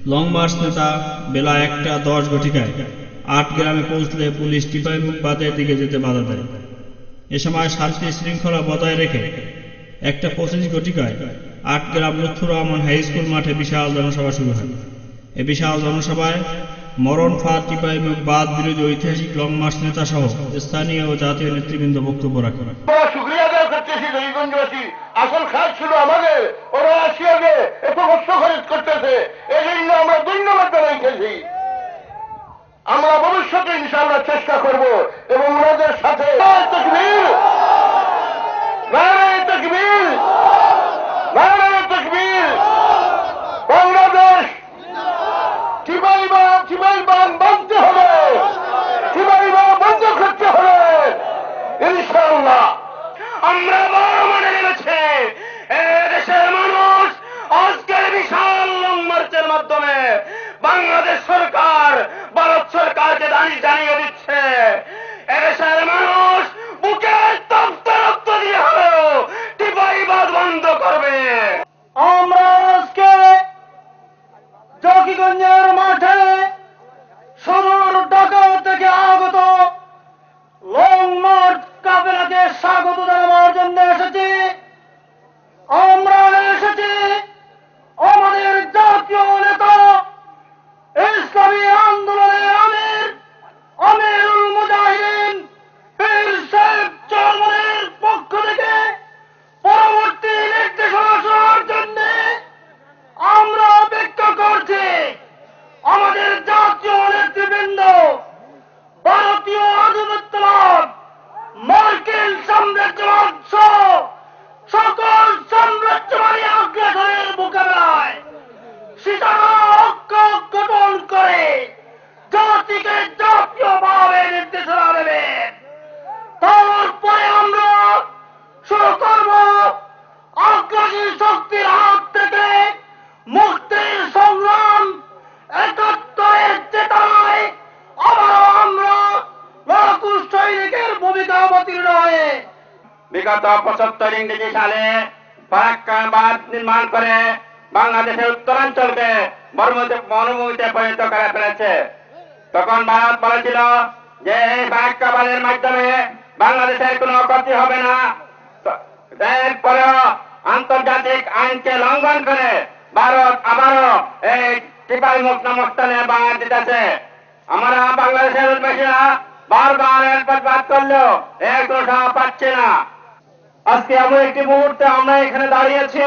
Long March নেতা বেলা 1:10 ঘটিকায় 8 গ্রামে পৌঁছলে পুলিশ টিপাইমুখ বাঁধের দিকে যেতে বাধা দেয়। এ সময় শান্তি শৃঙ্খলা বজায় রেখে 1:25 ঘটিকায় 8 গ্রাম লুৎফর রহমান হাই স্কুল মাঠে বিশাল জনসভা শুরু হয়। এ বিশাল জনসভায় মরণ ফাঁদ টিপাইমুখ বাঁধ বিরোধী ঐতিহাসিক লং মার্চ নেতা সহ স্থানীয় ও জাতীয় নেতৃবৃন্দ বক্তব্য রাখেন। আসল খাত ছিল আমাদের, ওরা আসিয়াকে এত কষ্ট খরচ করতেছে, এই জন্য আমরা ধন্যবাদ জানাইতেছি। আমরা ভবিষ্যতে ইনশাআল্লাহ চেষ্টা করব এবং ওনাদের সাথে বাংলাদেশ চিবাইবান বাঁধতে হবে, চিবাইবান বন্ধ করতে হবে ইনশাআল্লাহ। আমরা বড় মনে নেমেছে দেশের মানুষ আজকের বিশাল লং মার্চের মাধ্যমে বাংলাদেশ সরকার ভারত সরকারকে জানিয়ে দিচ্ছে এদেশের মানুষ বুকে তপ্ত রক্ত দিয়ে হলেও টিপাইবাদ বন্ধ করবে। আমরা আজকে জকিগঞ্জের মাঠে সদর ঢাকা থেকে আগত লং মার্চ কাফেলাকে স্বাগত জানাবার জন্য এসেছি। আমরা এসেছি আমাদের জাতীয় নেতা ইসলামী আন্দোলনের আমিরুল মুজাহিদিন পীর সাহেব চরমনের পক্ষ থেকে পরবর্তী নির্দেশনা শোনার জন্য আমরা অপেক্ষা করছি। আমাদের জাতীয় নেতৃবৃন্দ ভারতীয় আধিপত্যবাদ, মার্কিন সাম্রাজ্যবাদ সহ সকল সাম্রাজ্যবাদী আগ্রাসনের মোকাবেলায় ঐক্য গঠন করে জাতিকে জাতীয়ভাবে নির্দেশনা দেবেন। তারপরে আমরা শুরু করব আগ্রাসী শক্তির হাত থেকে মুক্তির সংগ্রাম। 71-এর চেতনায় আবারও আমরা লড়াকু সৈনিকের ভূমিকা অবতীর্ণ হয়ে বিগত 75 ইংরেজি সালে ফারাক্কা বাঁধ নির্মাণ করে বাংলাদেশের উত্তরাঞ্চলকে মরুভূমিতে পরিণত করে ফেলেছে। তখন ভারত বলেছিল যে এই ফারাক্কা বাঁধের মাধ্যমে বাংলাদেশের কোনো ক্ষতি হবে না। এরপরেও আন্তর্জাতিক আইনকে লঙ্ঘন করে ভারত আবারও এই টিপাইমুখ নামক স্থানে বাঁধ দিতেছে। আমরা বাংলাদেশের অধিবাসীরা বারবার এর প্রতিবাদ করলেও এর কোনো সাড়া পাচ্ছে না। আজকে এমন একটি মুহূর্তে আমরা এখানে দাঁড়িয়েছি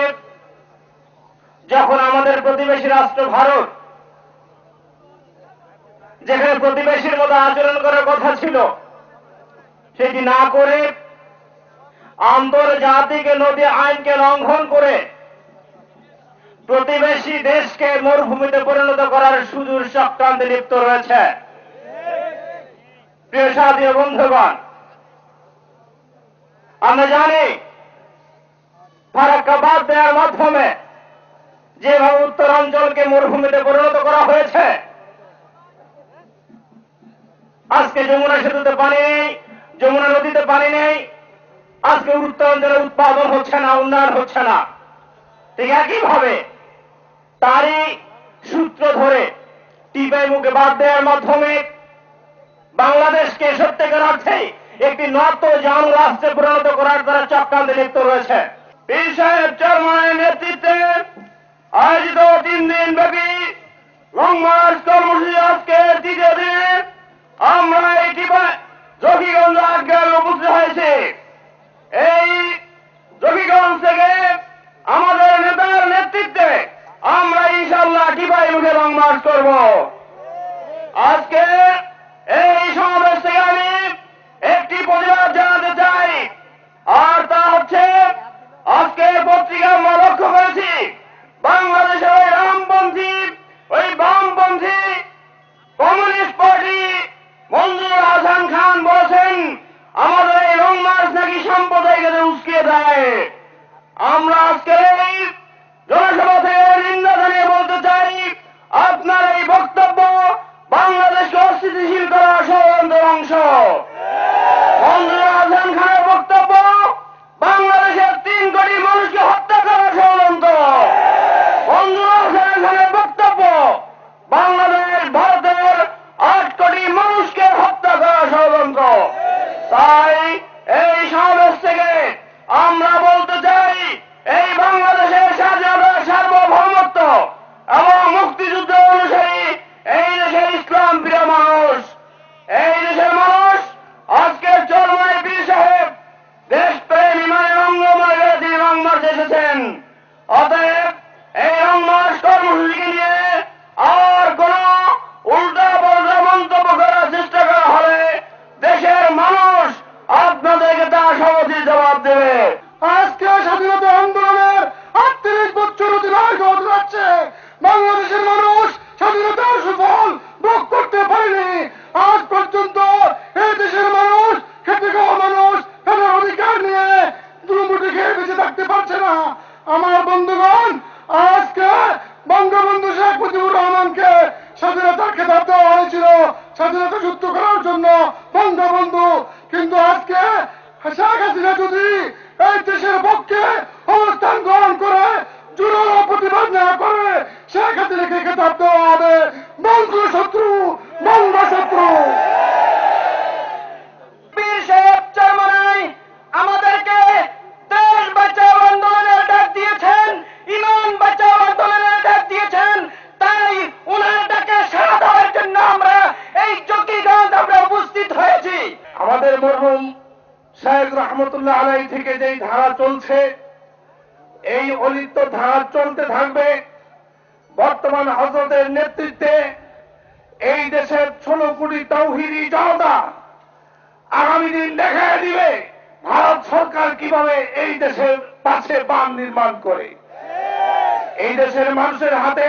যখন আমাদের প্রতিবেশী রাষ্ট্র ভারত, যেখানে প্রতিবেশীর মতো আচরণ করার কথা ছিল, সেটি না করে আন্তর্জাতিক নদী আইনকে লঙ্ঘন করে প্রতিবেশী দেশকে মরুভূমিতে পরিণত করার সুদূর চক্রান্তে লিপ্ত রয়েছে। প্রিয় সাথী বন্ধুগণ, আমরা জানি ফারাক্কা বাঁধ দেওয়ার মাধ্যমে যেভাবে উত্তরাঞ্চলকে মরুভূমিতে পরিণত করা হয়েছে, আজকে যমুনা সেতুতে পানি নেই, যমুনা নদীতে পানি নেই, আজকে উত্তরাঞ্চলে উৎপাদন হচ্ছে না, উন্নয়ন হচ্ছে না। ঠিক একইভাবে তারই সূত্র ধরে টিপাইমুখে বাঁধ দেওয়ার মাধ্যমে বাংলাদেশকে সত্যিকার অর্থে একটি নতজানু রাষ্ট্রে পরিণত করার দ্বারা চক্রান্তে লিপ্ত রয়েছে। পীর সাহেব চরমনের নেতৃত্বে আয়োজিত 3 দিন ব্যাপী লং মার্চ কর্মসূচি আজকে 3য় দিনে আমরা এই জকিগঞ্জ আগ্রামে উপস্থিত হয়েছি। এই জকিগঞ্জ থেকে আমাদের নেতার নেতৃত্বে আমরা ইনশাআল্লাহ টিপাইমুখে লং মার্চ করব। আজকে এই সমাবেশ থেকে আমি একটি প্রতিবাদ জানাতে চাই, আর তা হচ্ছে আজকে পত্রিকা আমরা লক্ষ্য করেছি বাংলাদেশের ওই রামপন্থী, ওই বামপন্থী কমিউনিস্ট পার্টি মঞ্জুর হাসান খান বলেছেন আমাদের এই লং মার্চ নাকি সাম্প্রদায়িকতা উস্কিয়ে দেয়। আমরা আজকে এই জনসভা থেকে নিন্দা জানিয়ে বলতে চাই, আপনার এই বক্তব্য বাংলাদেশকে অস্থিতিশীল করার ষড়যন্ত্রের অংশ। মঞ্জুর হাসান খানের বক্তব্য বাংলাদেশের 3 কোটি মানুষকে হত্যা করার ষড়যন্ত্র। মঞ্জুর হাসান খানের বক্তব্য সাথে রেখে খেতাব দেওয়া হবে বঙ্গ শত্রু, বঙ্গ শত্রু। পীর সাহেব চরমনাই আমাদেরকে দেশ বাঁচাও আন্দোলনের ডাক দিয়েছেন, ইমান বাঁচাও আন্দোলনের ডাক দিয়েছেন। তাই ওনার ডাকে সাড়া দেওয়ার জন্য আমরা এই চকিগঞ্জ আমরা উপস্থিত হয়েছি। আমাদের মরহুম শায়েখ রহমতুল্লাহ আলাই থেকে যেই ধারা চলছে, এই অলিপ্ত ধারা চলতে থাকবে। বর্তমান হযরতের নেতৃত্বে এই দেশের 16 কোটি তাওহীদি জনতা আগামী দিন দেখা দিবে ভারত সরকার কিভাবে এই দেশের পাশে বাঁধ নির্মাণ করে। এই দেশের মানুষের হাতে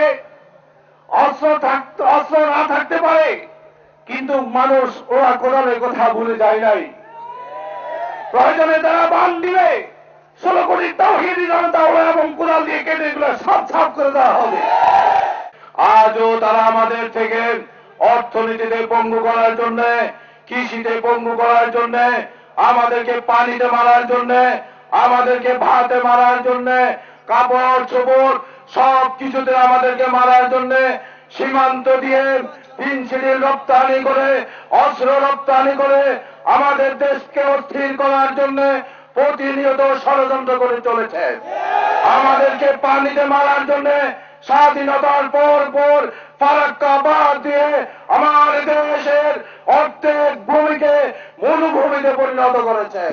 অস্ত্র না থাকতে পারে, কিন্তু মানুষ ওরা কোরআনের কথা ভুলে যায় নাই। প্রয়োজনে তারা বাঁধ দিবে, 16 কোটি তাওহীদি জনতা ওরা এবং কোরআন দিয়ে কেটে এগুলো সব সাফ করে দেওয়া হবে। আজও তারা আমাদের থেকে অর্থনীতিতে পঙ্গু করার জন্য, কৃষিতে পঙ্গু করার জন্য, আমাদেরকে পানিতে মারার জন্য, আমাদেরকে ভাতে মারার জন্য, কাপড় চোপড় সব কিছুতে আমাদেরকে মারার জন্য সীমান্ত দিয়ে পেন্সিল রপ্তানি করে, অস্ত্র রপ্তানি করে আমাদের দেশকে অস্থির করার জন্য প্রতিনিয়ত ষড়যন্ত্র করে চলেছে। আমাদেরকে পানিতে মারার জন্য স্বাধীনতার পর ফারাক্কা বাঁধ দিয়ে আমার দেশের অর্ধেক ভূমিকে মরুভূমিতে পরিণত করেছে।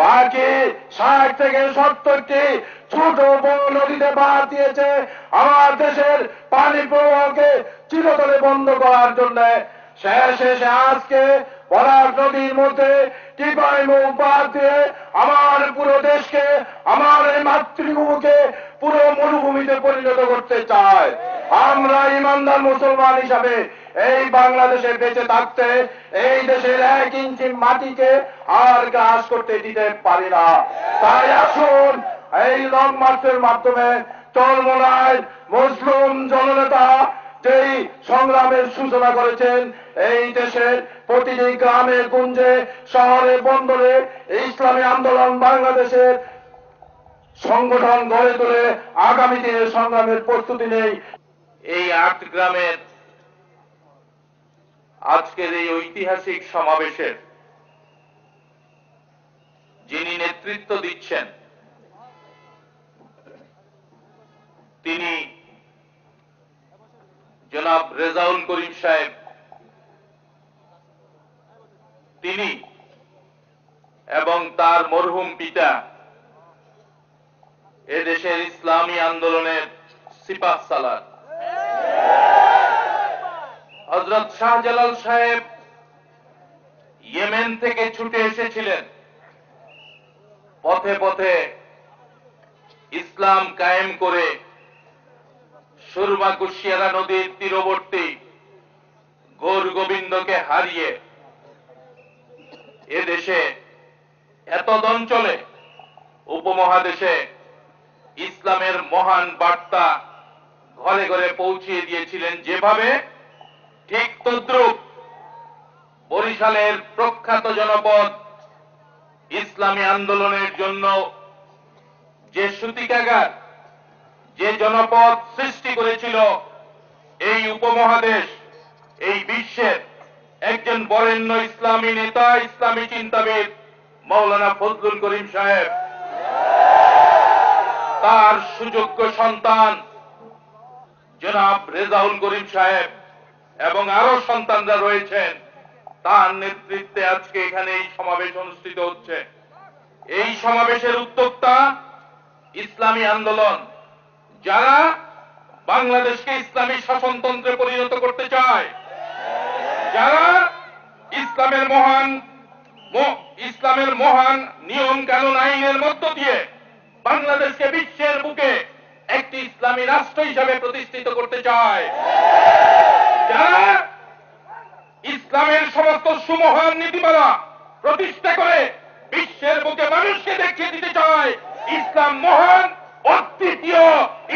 বাকি 60 থেকে 70টি ছোট বড় নদীতে বাঁধ দিয়েছে আমার দেশের পানি প্রবাহকে চিরতরে বন্ধ করার জন্য। শেষে আজকে বরাক নদীর মধ্যে টিপাই মুখ বাঁধ দিয়ে আমার পুরো দেশকে, আমার এই মাতৃভূমিকে পুরো মরুভূমিতে পরিণত করতে চায়। আমরা ইমানদার মুসলমান হিসাবে এই বাংলাদেশে বেঁচে থাকতে এই দেশের 1 ইঞ্চি মাটিকে আর গ্রাস করতে দিতে পারি না। তাই আসুন এই লং মার্চের মাধ্যমে চরমোনাইর মুসলিম জননেতা যেই সংগ্রামের সূচনা করেছেন, এই দেশের প্রতিটি গ্রামে গঞ্জে শহরে বন্দরে ইসলামী আন্দোলন বাংলাদেশের সংগঠন গড়ে তুলে আগামী দিনের সংগ্রামের প্রস্তুতি নেই। এই 8 গ্রামের আজকের এই ঐতিহাসিক সমাবেশের যিনি নেতৃত্ব দিচ্ছেন তিনি জনাব রেজাউল করিম সাহেব। তিনি এবং তার মরহুম পিতা এদেশের ইসলামী আন্দোলনের সিপাহসালার। হযরত শাহজালাল সাহেব ইয়েমেন থেকে ছুটে এসেছিলেন, পথে পথে ইসলাম কায়েম করে সুরমা কুশিয়ারা নদীর তীরবর্তী গৌর গোবিন্দকে হারিয়ে এদেশে এতদ অঞ্চলে উপমহাদেশে ইসলামের মহান বার্তা ঘরে ঘরে পৌঁছিয়ে দিয়েছিলেন। যেভাবে ঠিক তদ্রুপ বরিশালের প্রখ্যাত জনপদ ইসলামী আন্দোলনের জন্য যে সূতিকাগার, যে জনপদ সৃষ্টি করেছিল এই উপমহাদেশ, এই বিশ্বের একজন বরেণ্য ইসলামী নেতা, ইসলামী চিন্তাবিদ মাওলানা ফজলুল করিম সাহেব, তার সুযোগ্য সন্তান জনাব রেজাউল করিম সাহেব এবং আরো সন্তানরা রয়েছেন, তার নেতৃত্বে আজকে এখানে এই সমাবেশ অনুষ্ঠিত হচ্ছে। এই সমাবেশের উদ্যোক্তা ইসলামী আন্দোলন, যারা বাংলাদেশকে ইসলামী শাসনতন্ত্রে পরিণত করতে চায়, যারা ইসলামের মহান নিয়ম কানুন আইনের মধ্য দিয়ে বাংলাদেশকে বিশ্বের বুকে একটি ইসলামী রাষ্ট্র হিসাবে প্রতিষ্ঠিত করতে চায়, যারা ইসলামের সমস্ত সুমহান নীতিমালা প্রতিষ্ঠা করে বিশ্বের বুকে মানুষকে দেখিয়ে দিতে চায় ইসলাম মহান, অদ্বিতীয়,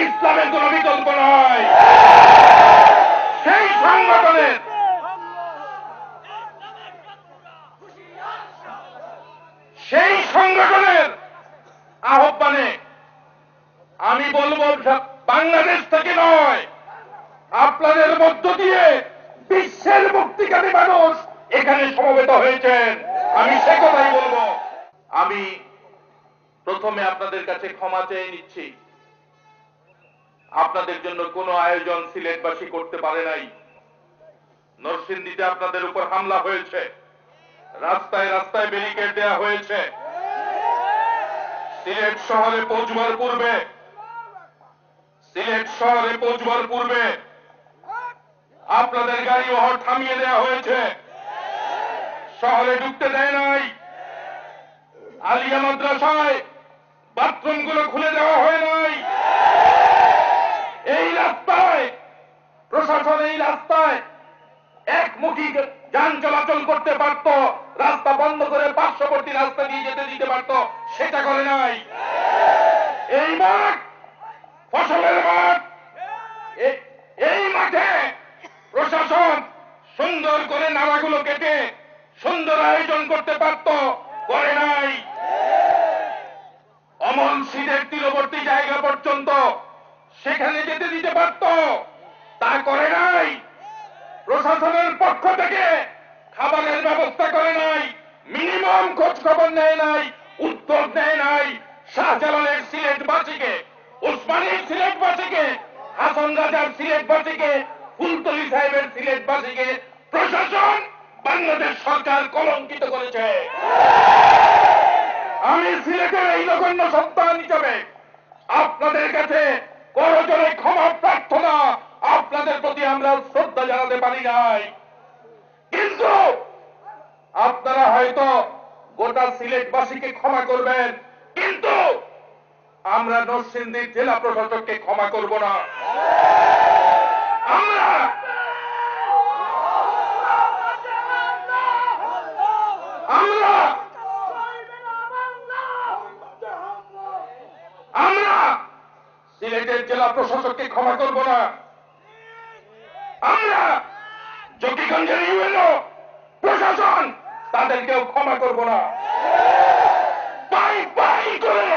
ইসলামের কোন বিকল্প নয়। সেই সংগঠনের আহ্বানে আমি বলবো, বাংলাদেশ থেকে নয়, আপনাদের মধ্য দিয়ে বিশ্বের মুক্তিকামী মানুষ এখানে সমবেত হয়েছেন। আমি সে কথাই বলবো। আমি প্রথমে আপনাদের কাছে ক্ষমা চেয়ে নিচ্ছি। আপনাদের জন্য কোনো আয়োজন সিলেটবাসী করতে পারে নাই। নরসিংদীতে আপনাদের উপর হামলা হয়েছে, রাস্তায় রাস্তায় ব্যারিকেড দেওয়া হয়েছে। সিলেট শহরে পৌঁছবার পূর্বে আপনাদের গাড়ি বহর থামিয়ে দেওয়া হয়েছে, শহরে ঢুকতে দেয় নাই। আলিয়া মাদ্রাসায় বাথরুম গুলো খুলে দেওয়া হয় নাই। এই রাস্তায় প্রশাসন একমুখী যান চলাচল করতে পারত, রাস্তা বন্ধ করে পার্শ্ববর্তী রাস্তা দিয়ে যেতে দিতে পারত, সেটা করে নাই। এই মাঠ ফসলের মাঠ, এই মাঠে প্রশাসন সুন্দর করে নালাগুলো কেটে সুন্দর আয়োজন করতে পারত, করে নাই। অমল শীতের তীরবর্তী জায়গা পর্যন্ত সেখানে যেতে দিতে পারত, তা করে নাই। প্রশাসনের পক্ষ থেকে খাবারের ব্যবস্থা করে নাই, মিনিমাম খোঁজ খবর নেয় নাই, উদ্যোগ নেয় নাই। শাহজালালের সিলেটবাসীকে, উসমানীর সিলেটবাসীকে, হাসন রাজার সিলেটবাসীকে, ফুলতলি সাহেবের সিলেটবাসীকে প্রশাসন, বাংলাদেশ সরকার কলঙ্কিত করেছে। আমি সিলেটের এই নগণ্য সন্তান হিসাবে আপনাদের কাছে করজোড়ে ক্ষমা প্রার্থনা। আপনাদের প্রতি আমরা শ্রদ্ধা জানাতে পারি নাই, কিন্তু আপনারা হয়তো গোটা সিলেটবাসীকে ক্ষমা করবেন, কিন্তু আমরা নরসিংদীর জেলা প্রশাসককে ক্ষমা করব না। আমরা সিলেটের জেলা প্রশাসককে ক্ষমা করব না। আমরা জকিগঞ্জের ইউএনও প্রশাসন, তাদেরকেও ক্ষমা করব না। পাই পাই করে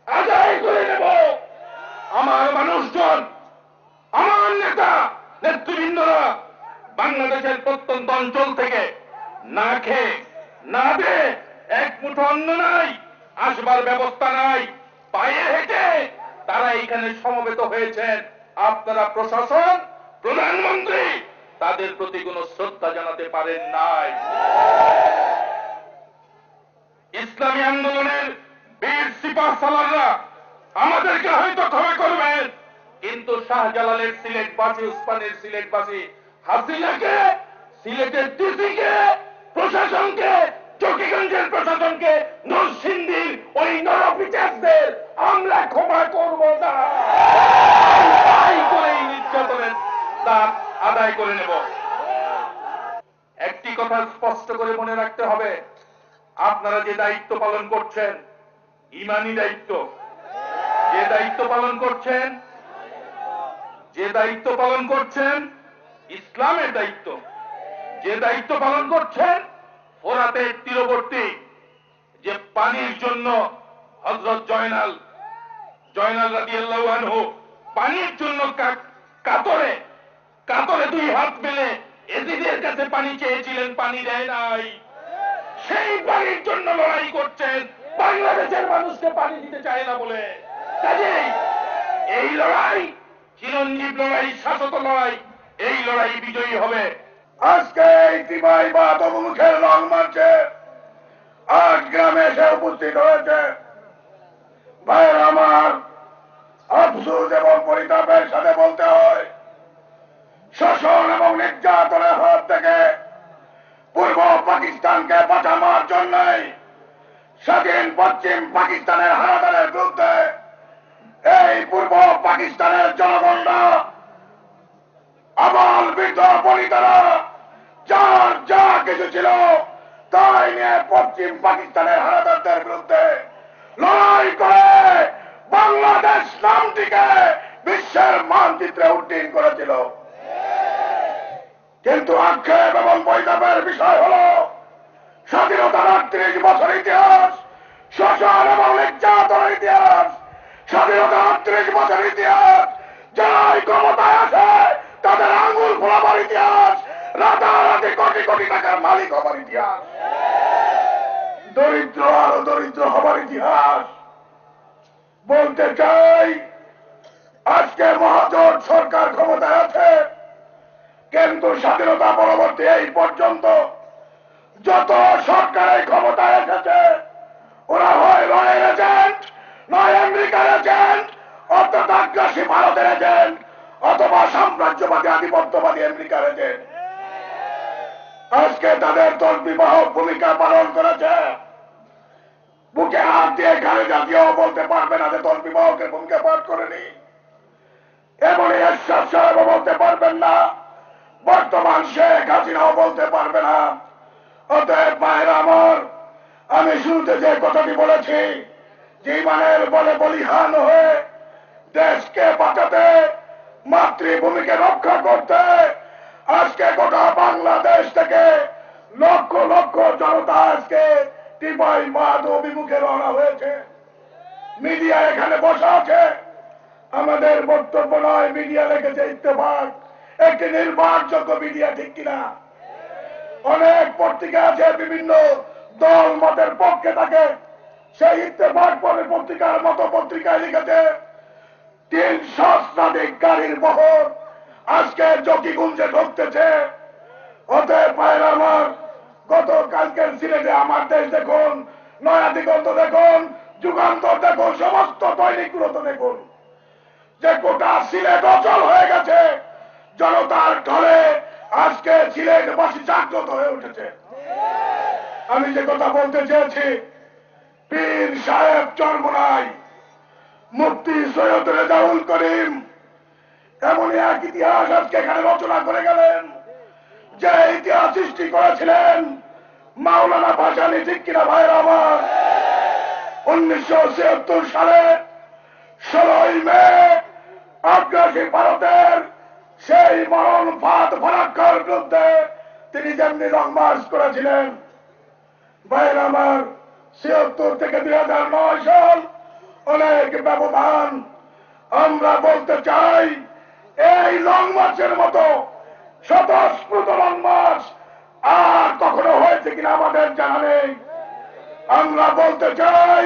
আদায় করে নেব। আমার মানুষজন, আমার নেতা নেতৃবৃন্দরা বাংলাদেশের প্রত্যন্ত অঞ্চল থেকে না খেয়ে না দে, এক মুঠো অন্ন নাই, আসবার ব্যবস্থা নাই, পায়ে হেঁটে তারা এখানে সমবেত হয়েছেন। আপনারা প্রশাসন, প্রধানমন্ত্রী তাদের প্রতি কোনো শ্রদ্ধা জানাতে পারেন নাই। ইসলামী আন্দোলনের বীর সিপাহ সালাররা আমাদেরকে হয়তো ক্ষমা করবেন, কিন্তু শাহজালালের সিলেটবাসী, উসমানের সিলেটবাসী, হাসিনাকে, সিলেটের ডিসিকে, প্রশাসনকে, চকিগঞ্জের প্রশাসনকে, নরসিংদীর ওই নরপিচাসদের আমরা ক্ষমা করব না। তাই করে এই নির্যাতনের দাগ আদায় করে নেব। একটি কথা স্পষ্ট করে মনে রাখতে হবে, আপনারা যে দায়িত্ব পালন করছেন ঈমানি দায়িত্ব, যে দায়িত্ব পালন করছেন ইসলামের দায়িত্ব, যে দায়িত্ব পালন করছেন ফোরাতের তীরবর্তী যে পানির জন্য হযরত জয়নাল রাদিয়াল্লাহু আনহু পানির জন্য কাতরে দুই হাত মেলে এজিদের কাছে পানি চেয়েছিলেন, পানি দেয় নাই। সেই পানির জন্য লড়াই করছেন, বাংলাদেশের মানুষকে পানি দিতে চায় না বলে। কাজেই এই লড়াই চিরঞ্জীব লড়াই, শাশ্বত লড়াই, এই লড়াই বিজয়ী হবে। আজকে এই দিবাই বা তবুমুখের লং মার্চে 8 গ্রামে এসে উপস্থিত হয়েছে ভাইয়ের আমার, আফসোস এবং পরিতাপের সাথে বলতে হয়, শোষণ এবং নির্যাতনের হাত থেকে পূর্ব পাকিস্তানকে বাঁচানোর জন্যই স্বাধীন পশ্চিম পাকিস্তানের হানাদারের বিরুদ্ধে এই পূর্ব পাকিস্তানের জনগণরা, আবাল বৃদ্ধ বনিতারা, যার যা কিছু ছিল তাই নিয়ে পশ্চিম পাকিস্তানের হানাদারদের বিরুদ্ধে লড়াই করে বাংলাদেশ নামটিকে বিশ্বের মানচিত্রে উত্তীর্ণ করেছিল। কিন্তু আক্ষেপ এবং পরিতাপের বিষয় হল, স্বাধীনতার 38 বছর ইতিহাস, শোষণ এবং নির্যাতনের ইতিহাস, স্বাধীনতার 38 বছর ইতিহাস, যারাই ক্ষমতায় আসে মালিক হবার ইতিহাস, দরিদ্র আরো দরিদ্র হবার ইতিহাস। বলতে চাই, আজকে মহাজোট সরকার ক্ষমতায় আছে, কিন্তু স্বাধীনতা পরবর্তী এই পর্যন্ত যত সরকারের ক্ষমতায় এসেছে ওরা হয় রয়ের এজেন্ট, নয় আমেরিকার এজেন্ট, অর্থাৎ আগ্রাসী ভারতের এজেন্ট, অথবা সাম্রাজ্যবাদী আধিপত্যবাদী আমেরিকার এজেন্ট। আজকে তাদের তর্কবিবাহক ভূমিকা পালন করেছে। বুকে হাত দিয়ে খালেদা জিয়াও বলতে পারবে না যে তর্কবিবাহকের ভূমিকা পালন করেনি, এমনই এরশাদ সাহেবও বলতে পারবেন না, বর্তমান শেখ হাসিনাও বলতে পারবে না। অতএব মায়ের আমার, আমি শুরুতে যে কথাটি বলেছি, জীবনের বলে বলিহান হয়ে দেশকে বাঁচাতে, মাতৃভূমিকে রক্ষা করতে আজকে গোটা বাংলাদেশ থেকে লক্ষ লক্ষ জনতা আজকে টিপাই মাদ অভিমুখে রওনা হয়েছে। মিডিয়া এখানে বসা আছে, আমাদের বক্তব্য নয়, মিডিয়া রেখেছে ইত্তেফাক, একটি নির্ভরযোগ্য মিডিয়া, ঠিক কিনা? অনেক পত্রিকা আছে বিভিন্ন দল মতের পক্ষে থাকে, সেই ইত্তেফাক পরে পত্রিকার মতো পত্রিকায় লিখেছে ৩০০ শতাধিক গাড়ির বহর আজকে জকিগঞ্জে ঢুকতেছে। অতএব ভাইয়ের আমার, গতকালকের সিলেটে আমার দেশ দেখুন, নয়া দিগন্ত দেখুন, যুগান্তর দেখুন, সমস্ত দৈনিকগুলো তো দেখুন যে গোটা সিলেট অচল হয়ে গেছে। জনতার ঢলে আজকে সিলেটবাসী জাগ্রত হয়ে উঠেছে। আমি যে কথা বলতে চেয়েছি, পীর সাহেব চরমোনাই, মুফতি সৈয়দ রেজাউল করিম এমনই এক ইতিহাস আজকে এখানে রচনা করে গেলেন, যে ইতিহাস সৃষ্টি করেছিলেন মাওলানা ভাসানী, ঠিক কিনা ভাইয়ের আমার? 1976 সালে 16ই মে আগ্রাসী ভারতের সেই মরণ ফাঁদ ফারাক্কার বিরুদ্ধে তিনি যেমনি লং মার্চ করেছিলেন। ভাইয়ের আমার, 76 থেকে 2009 সাল অনেক ব্যবধান। আমরা বলতে চাই, এই লং মার্চের মতো স্বতঃস্ফূর্ত লং মার্চ আর কখনো হয়েছে কিনা আমাদের জানা নেই। আমরা বলতে চাই,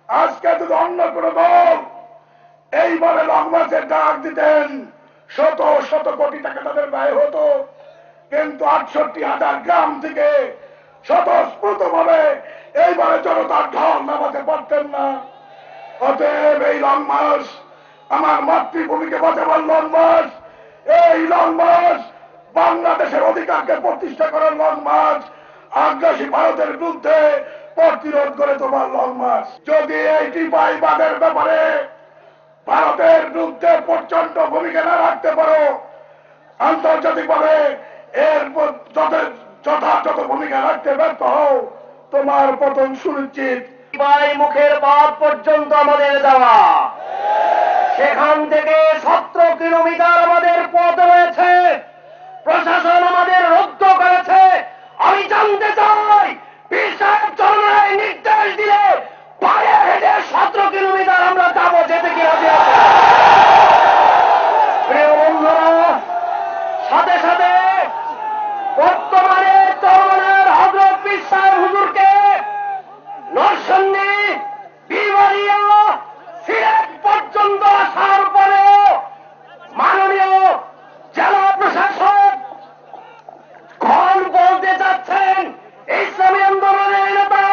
আজকে যদি অন্য কোন দল এইভাবে লং মার্চের ডাক দিতেন, শত শত কোটি টাকা তাদের ব্যয় হতো, কিন্তু 68,000 গ্রাম থেকে স্বতঃস্ফূর্ত ভাবে এইবারে জনতার ঢল নামাতে পারতেন না। অতএব এই লং মার্চ আমার মাতৃভূমিকে বাঁচাবার লং মার্চ, এই লং মার্চ বাংলাদেশের অধিকারকে প্রতিষ্ঠা করার লং মার্চ, আগ্রাসী ভারতের বিরুদ্ধে প্রতিরোধ করে তোমার লং মার্চ। যদি এই টিপাইবাদের ব্যাপারে ভারতের বিরুদ্ধে প্রচন্ড ভূমিকা না রাখতে পারো, আন্তর্জাতিকভাবে এর যথাযথ ভূমিকা রাখতে ব্যর্থ হও, তোমার পতন সুনিশ্চিত। মুখের বাদ পর্যন্ত আমাদের যাওয়া, সেখান থেকে 17 কিলোমিটার আমাদের পথ রয়েছে, প্রশাসন আমাদের রুদ্ধ করেছে। আমি জানতে চাই, পীর সাহেব চরমোনাই নির্দেশ দিলে পায়ে হেঁটে 17 কিলোমিটার আমরা যাবো, যেতে কি রাজি আছে? প্রিয় বন্ধুরা, সাথে সাথে বর্তমানে চরমোনাইয়ের হযরত পীর সাহেব হুজুরকে নরসিংদী, বিবাড়িয়া, সিলেট পর্যন্ত আসার পরেও মাননীয় জেলা প্রশাসক কোন বলতে যাচ্ছেন ইসলামী আন্দোলনের নেতা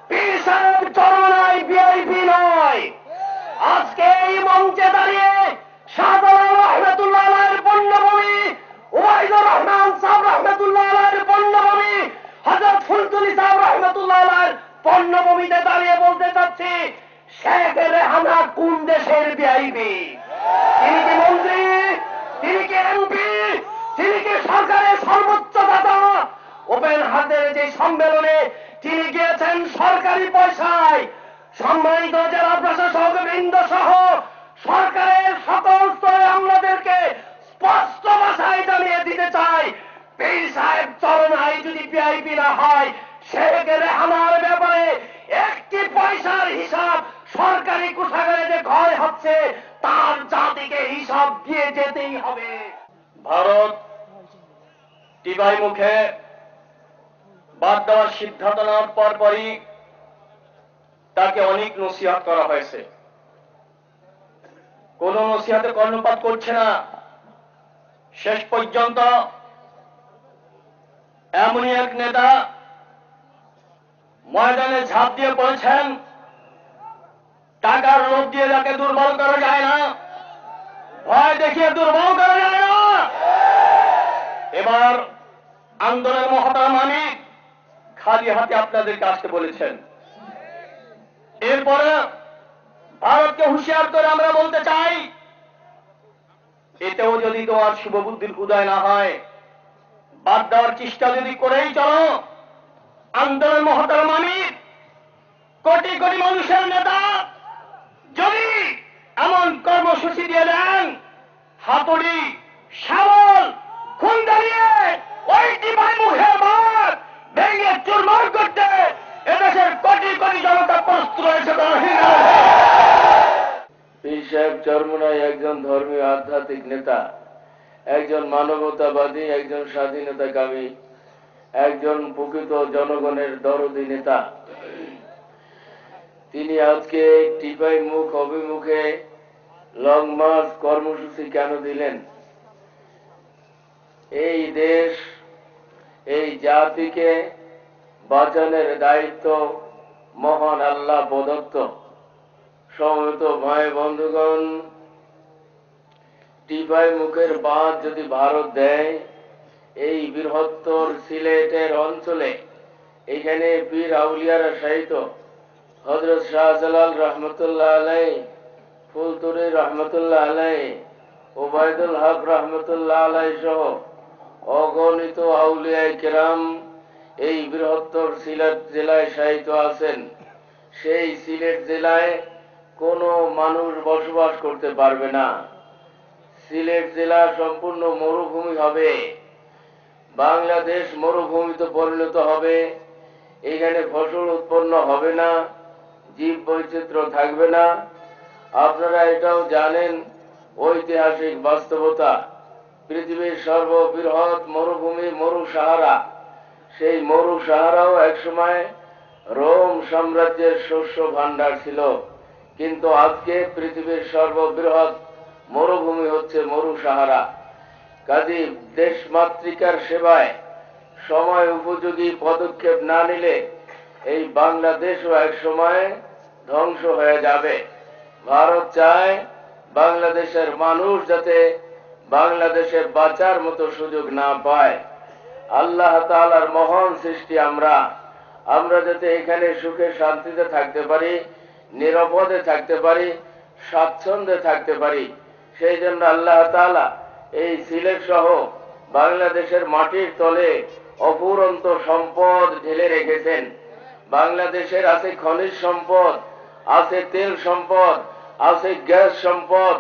পীর সাহেব চরমোনাই ভিআইপি নয়। আজকে এই মঞ্চে দাঁড়িয়ে শাহজালাল রহমতুল্লাহ আলাইহির পণ্যভূমি, উবাইদুর রহমান সাহেব রহমতুল্লাহ আলাইহির পণ্যভূমি, হযরত ফুলতুলি সাহেব রহমতুল্লাহ আলাইহির পণ্যভূমিতে দাঁড়িয়ে বলতে চাচ্ছি, শেখ রেহানা কোন দেশের ভিআইপি? তিনি কি মন্ত্রী? তিনি কি এমপি? তিনি কি সরকারের সর্বোচ্চ দাতা? ওপেন হাতের যে সম্মেলনে তিনি গিয়েছেন সরকারি পয়সায়। সম্মানিত জেলা প্রশাসক বৃন্দ সহ সরকারের সকল স্তরে আমাদেরকে স্পষ্ট ভাষায় জানিয়ে দিতে চাই, পীর সাহেব চরমোনাই যদি ভিআইপি না হয়, শেখ রেহানার ব্যাপারে একটি পয়সার হিসাব সরকারি কোষাগারে যে ক্ষয় হচ্ছে তার জাতিকে হিসাব দিয়ে যেতেই হবে। ভারত টিবাই মুখে বাদ দেওয়ার সিদ্ধান্ত নেওয়ার পরপরই তাকে অনেক নসিহত করা হয়েছে। কোন নসিহতে কর্ণপাত করছে না। শেষ পর্যন্ত এমনই এক নেতা ময়দানে ঝাঁপ দিয়ে পড়েছেন, টাকার লোভ দিয়ে যাকে দুর্বল করা যায় না, ভয় দেখিয়ে দুর্বল করা যায় না। এবার আন্দোলনের মহতারাম আমির খালি হাতে আপনাদেরকে আসতে বলেছেন। এরপরে ভারতকে হুঁশিয়ার করে আমরা বলতে চাই, এতেও যদি তোমার শুভবুদ্ধির উদয় না হয়, বাদ দেওয়ার চেষ্টা যদি করেই চলো, আন্দোলন মহতারাম আমির কোটি কোটি মানুষের নেতা যদি এমন কর্মসূচি দিয়ে দেন, হাতুড়ি শাবল খুন দাঁড়িয়ে ওই টিপাই মুখের ভাত ভেঙে চুরমার করতে এদেশের কোটি কোটি জনতা প্রস্তুত রয়েছে। পীর সাহেব চরমোনাই একজন ধর্মীয় আধ্যাত্মিক নেতা, একজন মানবতাবাদী, একজন স্বাধীনতাকামী, একজন প্রকৃত জনগণের দরদি নেতা। তিনি আজকে টিপাই মুখ অভিমুখে লং মার্চ কর্মসূচি কেন দিলেন? এই দেশ, এই জাতিকে বাঁচানোর দায়িত্ব মহান আল্লাহ প্রদত্ত। সমবেত ভাই বন্ধুগণ, টিপাই মুখের বাঁধ যদি ভারত দেয়, এই বৃহত্তর সিলেটের অঞ্চলে এখানে পীর আউলিয়ারা শায়িত হযরত শাহজালাল রহমতুল্লাহ আলাই, ফুলতুরি রহমতুল্লাহ আলাই, ওবায়দুল হক রহমতুল্লাহ আলাই সহ অগণিত আউলিয়ায়ে কেরাম এই বৃহত্তর সিলেট জেলায় শায়িত আছেন। সেই সিলেট জেলায় কোনো মানুষ বসবাস করতে পারবে না। সিলেট জেলা সম্পূর্ণ মরুভূমি হবে, বাংলাদেশ মরুভূমিতে পরিণত হবে। এখানে ফসল উৎপন্ন হবে না, জীব বৈচিত্র্য থাকবে না। আপনারা এটাও জানেন, ঐতিহাসিক বাস্তবতা, পৃথিবীর সর্ববৃহৎ মরুভূমি মরু সাহারা, সেই মরু সাহারাও একসময় রোম সাম্রাজ্যের শস্য ভাণ্ডার ছিল, কিন্তু আজকে পৃথিবীর সর্ববৃহৎ মরুভূমি হচ্ছে মরু সাহারা। কাজী দেশমাতৃকার সেবায় সময় উপযোগী পদক্ষেপ না নিলে এই বাংলাদেশও এক সময় ধ্বংস হয়ে যাবে। ভারত চায় বাংলাদেশের মানুষ যাতে বাংলাদেশে বাঁচার মতো সুযোগ না পায়। আল্লাহ তাআলার মহান সৃষ্টি আমরা যাতে এখানে সুখে শান্তিতে থাকতে পারি, নিরাপদে থাকতে পারি, স্বাচ্ছন্দ্যে থাকতে পারি, সেই জন্য আল্লাহ তাআলা এই সিলেট সহ বাংলাদেশের মাটির তলে অফুরন্ত সম্পদ ঢেলে রেখেছেন। বাংলাদেশের আছে খনিজ সম্পদ, আছে তেল সম্পদ, আছে গ্যাস সম্পদ,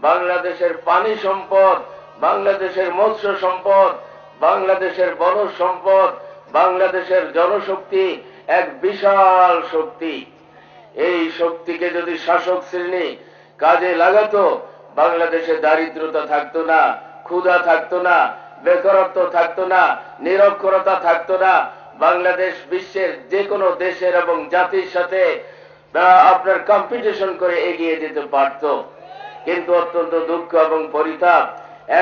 বাংলাদেশের পানি সম্পদ, বাংলাদেশের মৎস্য সম্পদ, বাংলাদেশের বনজ সম্পদ, বাংলাদেশের জনশক্তি এক বিশাল শক্তি। এই শক্তিকে যদি শাসক শ্রেণী কাজে লাগাতো, বাংলাদেশে দারিদ্রতা থাকতো না, ক্ষুধা থাকতো না, বেকারত্ব থাকতো না, নিরক্ষরতা থাকতো না। বাংলাদেশ বিশ্বের যে কোনো দেশের এবং জাতির সাথে আপনার কম্পিটিশন করে এগিয়ে যেতে পারত। কিন্তু অত্যন্ত দুঃখ এবং পরিতাপ,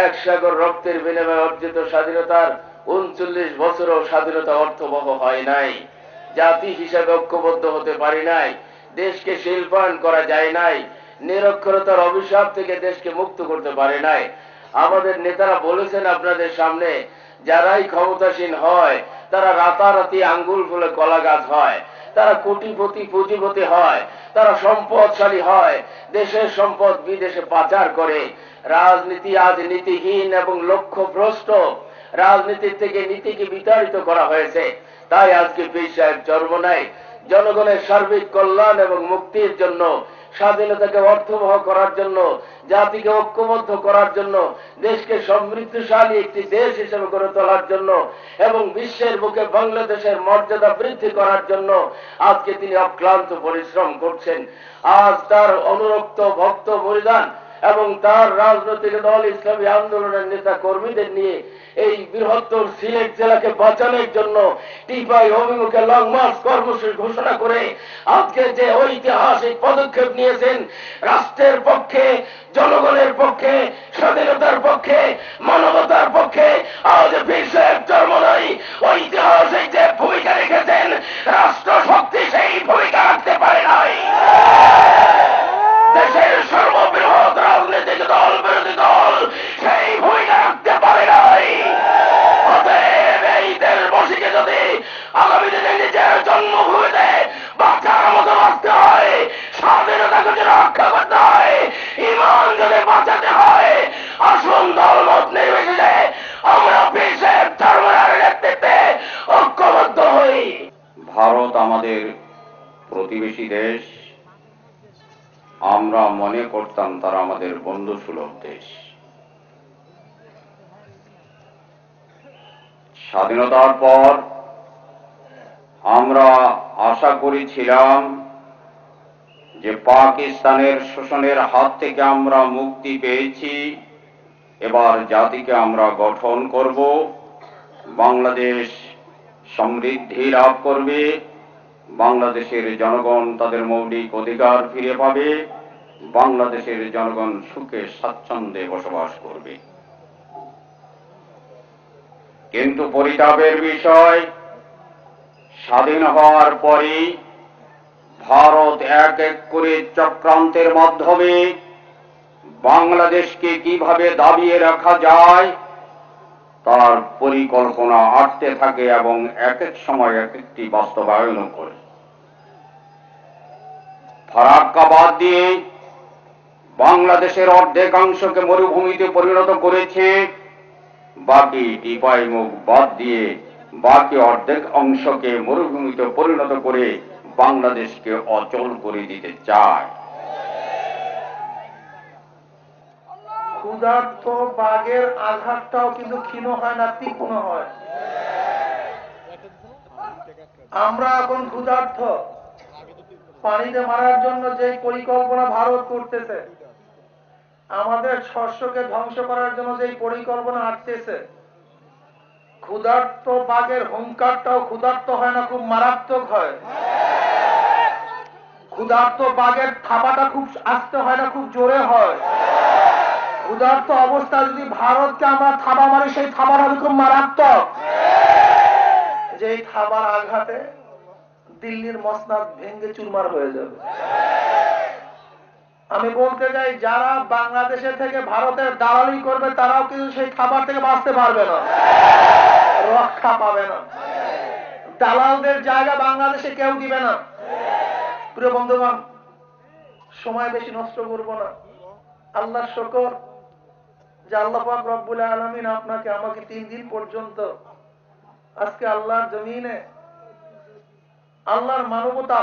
এক সাগর রক্তের বিনিময়ে অর্জিত স্বাধীনতার ৩৯ বছরও স্বাধীনতা অর্থবহ হয় নাই। জাতি হিসাবে ঐক্যবদ্ধ হতে পারি নাই, দেশকে শিল্পায়ন করা যায় নাই, নিরক্ষরতার অভিশাপ থেকে দেশকে মুক্ত করতে পারে নাই। আমাদের নেতারা বলেছেন আপনাদের সামনে, যারাই ক্ষমতাসীন হয় তারা রাতারাতি আঙ্গুল ফুলে কলা গাছ হয়, তারা কোটিপতি পুঁজিপতি হয়, তারা সম্পদশালী হয়, দেশের সম্পদ বিদেশে পাচার করে। রাজনীতি আজ নীতিহীন এবং লক্ষ্যভ্রষ্ট, রাজনীতির থেকে নীতিকে বিতাড়িত করা হয়েছে। তাই আজকে পীর সাহেব চরমোনাই জনগণের সার্বিক কল্যাণ এবং মুক্তির জন্য, স্বাধীনতাকে অর্থবহ করার জন্য, জাতিকে ঐক্যবদ্ধ করার জন্য, দেশকে সমৃদ্ধশালী একটি দেশ হিসেবে গড়ে তোলার জন্য এবং বিশ্বের বুকে বাংলাদেশের মর্যাদা বৃদ্ধি করার জন্য আজকে তিনি অক্লান্ত পরিশ্রম করছেন। আজ তার অনুরক্ত ভক্ত মুরিদান এবং তার রাজনৈতিক দল ইসলামী আন্দোলনের নেতা কর্মীদের নিয়ে এই বৃহত্তর সিলেট জেলাকে বাঁচানোর জন্য টিপাই অভিমুখে লং মার্চ কর্মসূচি ঘোষণা করে আজকে যে ঐতিহাসিক পদক্ষেপ নিয়েছেন, রাষ্ট্রের পক্ষে, জনগণের পক্ষে, স্বাধীনতার পক্ষে, মানবতার পক্ষে আজ বীর সাহেব চরমনাই ঐতিহাসিক যে ভূমিকা রেখেছেন, রাষ্ট্র শক্তি সেই ভূমিকা রাখতে পারে নাই। দেশের সর্ববৃহৎ রাজনৈতিক দল, বিরোধী দল সেই ভূমিকা রাখতে পারে নাই। অতএব এই দেশবাসীকে যদি আগামী দিনে নিজের জন্মভূমিতে বাঁচার মতো বাঁচতে হয়, স্বাধীনতাকে যদি রক্ষা করতে হয়, ইমান যদি বাঁচাতে হয়, আসুন দলমত নির্বিশেষে আমরা বীর সাহেব চরমনাইয়ের নেতৃত্বে ঐক্যবদ্ধ হই। ভারত আমাদের প্রতিবেশী দেশ। আমরা মনে করতাম তারা আমাদের বন্ধুসুলভ দেশ। স্বাধীনতার পর আমরা আশা করেছিলাম যে পাকিস্তানের শোষণের হাত থেকে আমরা মুক্তি পেয়েছি, এবার জাতিকে আমরা গঠন করব, বাংলাদেশ সমৃদ্ধি লাভ করবে, বাংলাদেশের জনগণ তাদের মৌলিক অধিকার ফিরে পাবে, বাংলাদেশের জনগণ সুখে স্বাচ্ছন্দ্যে বসবাস করবে। কিন্তু পরিতাপের বিষয়, স্বাধীন হওয়ার পরে ভারত এক এক করে চক্রান্তের মাধ্যমে বাংলাদেশকে কিভাবে দাবিয়ে রাখা যায় তার পরিকল্পনা আটতে থাকে এবং এক এক সময় এক একটি বাস্তবায়ন করে। ফারাক্কা বাদ দিয়ে বাংলাদেশের অর্ধেকাংশকে মরুভূমিতে পরিণত করেছে, বাকি টিপাইমুখ বাদ দিয়ে বাকি অর্ধেক অংশকে মরুভূমিতে পরিণত করে বাংলাদেশকে অচল করে দিতে চায়। ক্ষুধার্ত বাঘের আঘাতটাও কিন্তু ক্ষীণ হয় না, তীক্ষ্ণ হয়। আমরা এখন ক্ষুধার্ত। পানিতে মারার জন্য যে পরিকল্পনা ভারত করতেছে, আমাদের শস্যকে ধ্বংস করার জন্য যে পরিকল্পনা আসতেছে, ক্ষুধার্ত বাঘের হুঙ্কারটাও ক্ষুধার্ত হয় না, খুব মারাত্মক হয়। ক্ষুধার্ত বাঘের থাবাটা খুব আস্তে হয় না, খুব জোরে হয়। ক্ষুধার্ত অবস্থা যদি ভারতকে আমরা থাবা মারি, সেই থাবার হবে খুব মারাত্মক। যে থাবার আঘাতে দিল্লির মসনদ ভেঙে চুরমার হয়ে যাবে। আমি বলতে চাই, যারা বাংলাদেশে থেকে ভারতের দালালি করবে তারাও কিন্তু সেই খাবার থেকে বাঁচতে পারবে না, রক্ষা পাবে না। দালালদের জায়গা বাংলাদেশে কেউ দিবে না। প্রিয় বন্ধুগণ, সময় বেশি নষ্ট করব না। আল্লাহর শুকর যে আল্লাহ পাক রব্বুল আলামিন আপনাকে আমাকে 3 দিন পর্যন্ত আজকে আল্লাহর জমিনে আল্লাহর মানবতা,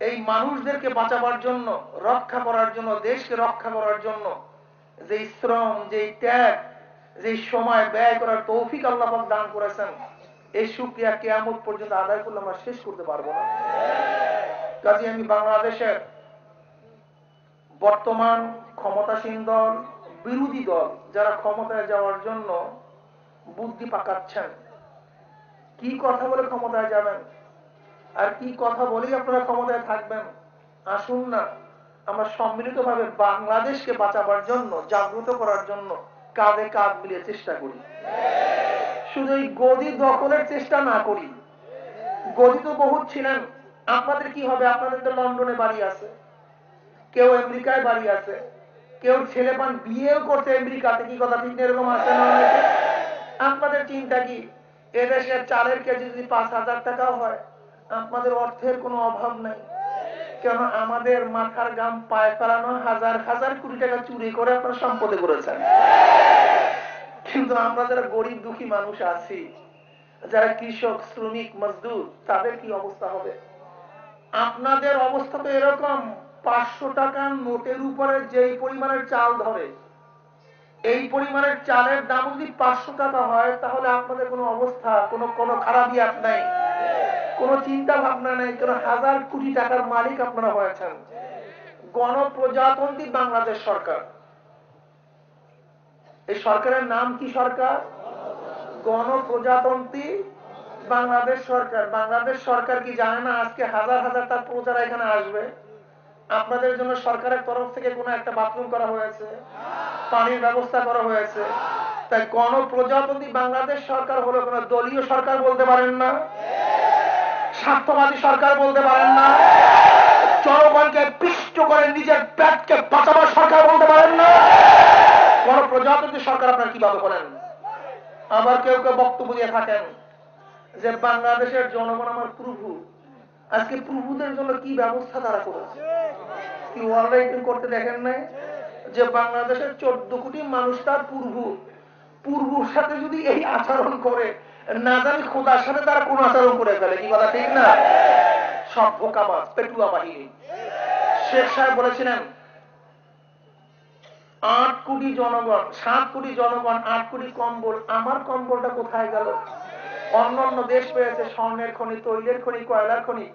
এই মানুষদেরকে বাঁচাবার জন্য, রক্ষা করার জন্য, দেশকে রক্ষা করার জন্য যে শ্রম, যে ত্যাগ, যে সময় ব্যয় করার তৌফিক আল্লাহ পাক দান করেছেন, এই শুকরিয়া কিয়ামত পর্যন্ত আদায় করলে আমরা শেষ করতে পারবো না। কাজে আমি বাংলাদেশের বর্তমান ক্ষমতাসীন দল, বিরোধী দল যারা ক্ষমতায় যাওয়ার জন্য বুদ্ধি পাকাচ্ছেন, কি কথা বলে ক্ষমতায় যাবেন আর কি কথা বলেই আপনারা ক্ষমতায় থাকবেন, আসুন না আমরা সম্মিলিতভাবে বাংলাদেশকে বাঁচাবার জন্য, জাগ্রত করার জন্য কাঁধে কাঁধ মিলিয়ে চেষ্টা করি। শুধু এই গদি দখলের চেষ্টা না করি। গদি তো বহুত ছিলেন, আপনাদের কি হবে? আপনাদের তো লন্ডনে বাড়ি আছে, কেউ আমেরিকায় বাড়ি আছে, কেউ ছেলে পান বিয়েও করছে আমেরিকাতে, কি কথা ঠিক এরকম আছে না? আপনাদের চিন্তা কি? এদেশের চালের কেজি যদি 5,000 টাকাও হয়, আপনাদের অর্থের কোনো অভাব নাই। কেন আমাদের মাথার গাম পায়ে ফেলানো হাজার হাজার কোটি টাকা চুরি করে আপনারা সম্পদে করেছেন। কিন্তু আমরা যারা গরিব দুঃখী মানুষ আছি, যারা কৃষক, শ্রমিক, মজদুর, তাদের কি অবস্থা হবে? আপনাদের অবস্থা তো এরকম, 500 টাকার নোটের উপরে যেই পরিমাণের চাল ধরে, এই পরিমাণের চালের দাম যদি 500 টাকা হয়, তাহলে আপনাদের কোনো অবস্থা, কোনো খারাপিয়াত নাই, কোনো চিন্তা ভাবনা নাই, কোনো হাজার কোটি টাকার মালিক আপনারা হয়েছেন। গণপ্রজাতন্ত্রী বাংলাদেশ সরকার, এই সরকারের নাম কি সরকার? গণপ্রজাতন্ত্রী বাংলাদেশ সরকার। বাংলাদেশ সরকার কি জানে না আজকে হাজার হাজার তার প্রজারা এখানে আসবে? আপনাদের জন্য সরকারের তরফ থেকে কোনো একটা বাথরুম করা হয়েছে, পানির ব্যবস্থা করা হয়েছে। তাই গণপ্রজাতন্ত্রী বাংলাদেশ সরকার হলো কোনো দলীয় সরকার বলতে পারেন না, স্বার্থবাদী সরকার বলতে পারেন না, জনগণকে পিষ্ট করে নিজের পেটকে বাঁচাবার সরকার বলতে পারেন না। গণপ্রজাতন্ত্রী সরকার আপনারা কিভাবে বলেন? আবার কেউ কেউ বক্তব্য দিয়ে থাকেন যে বাংলাদেশের জনগণ আমার প্রভু। আজকে প্রভুদের জন্য কি ব্যবস্থা তারা করেছে? কি ওয়ার্ল্ড রাইটিং করতে দেখেন নাই যে বাংলাদেশের 14 কোটি মানুষ তার প্রভু। প্রভুর সাথে যদি এই আচরণ করে, না জানি খোদার সাথে তারা কোন আচরণ করে ফেলে। কি কথা ঠিক না? সব ভোকাবাজ, পেটুয়া বাহিনী। শেখ সাহেব বলেছিলেন 8 কোটি জনগণ, 7 কোটি জনগণ, 8 কোটি কম্বল। আমার কম্বলটা কোথায় গেল? অন্যান্য দেশ পেয়েছে স্বর্ণের খনি, তৈলের খনি, কয়লার খনি,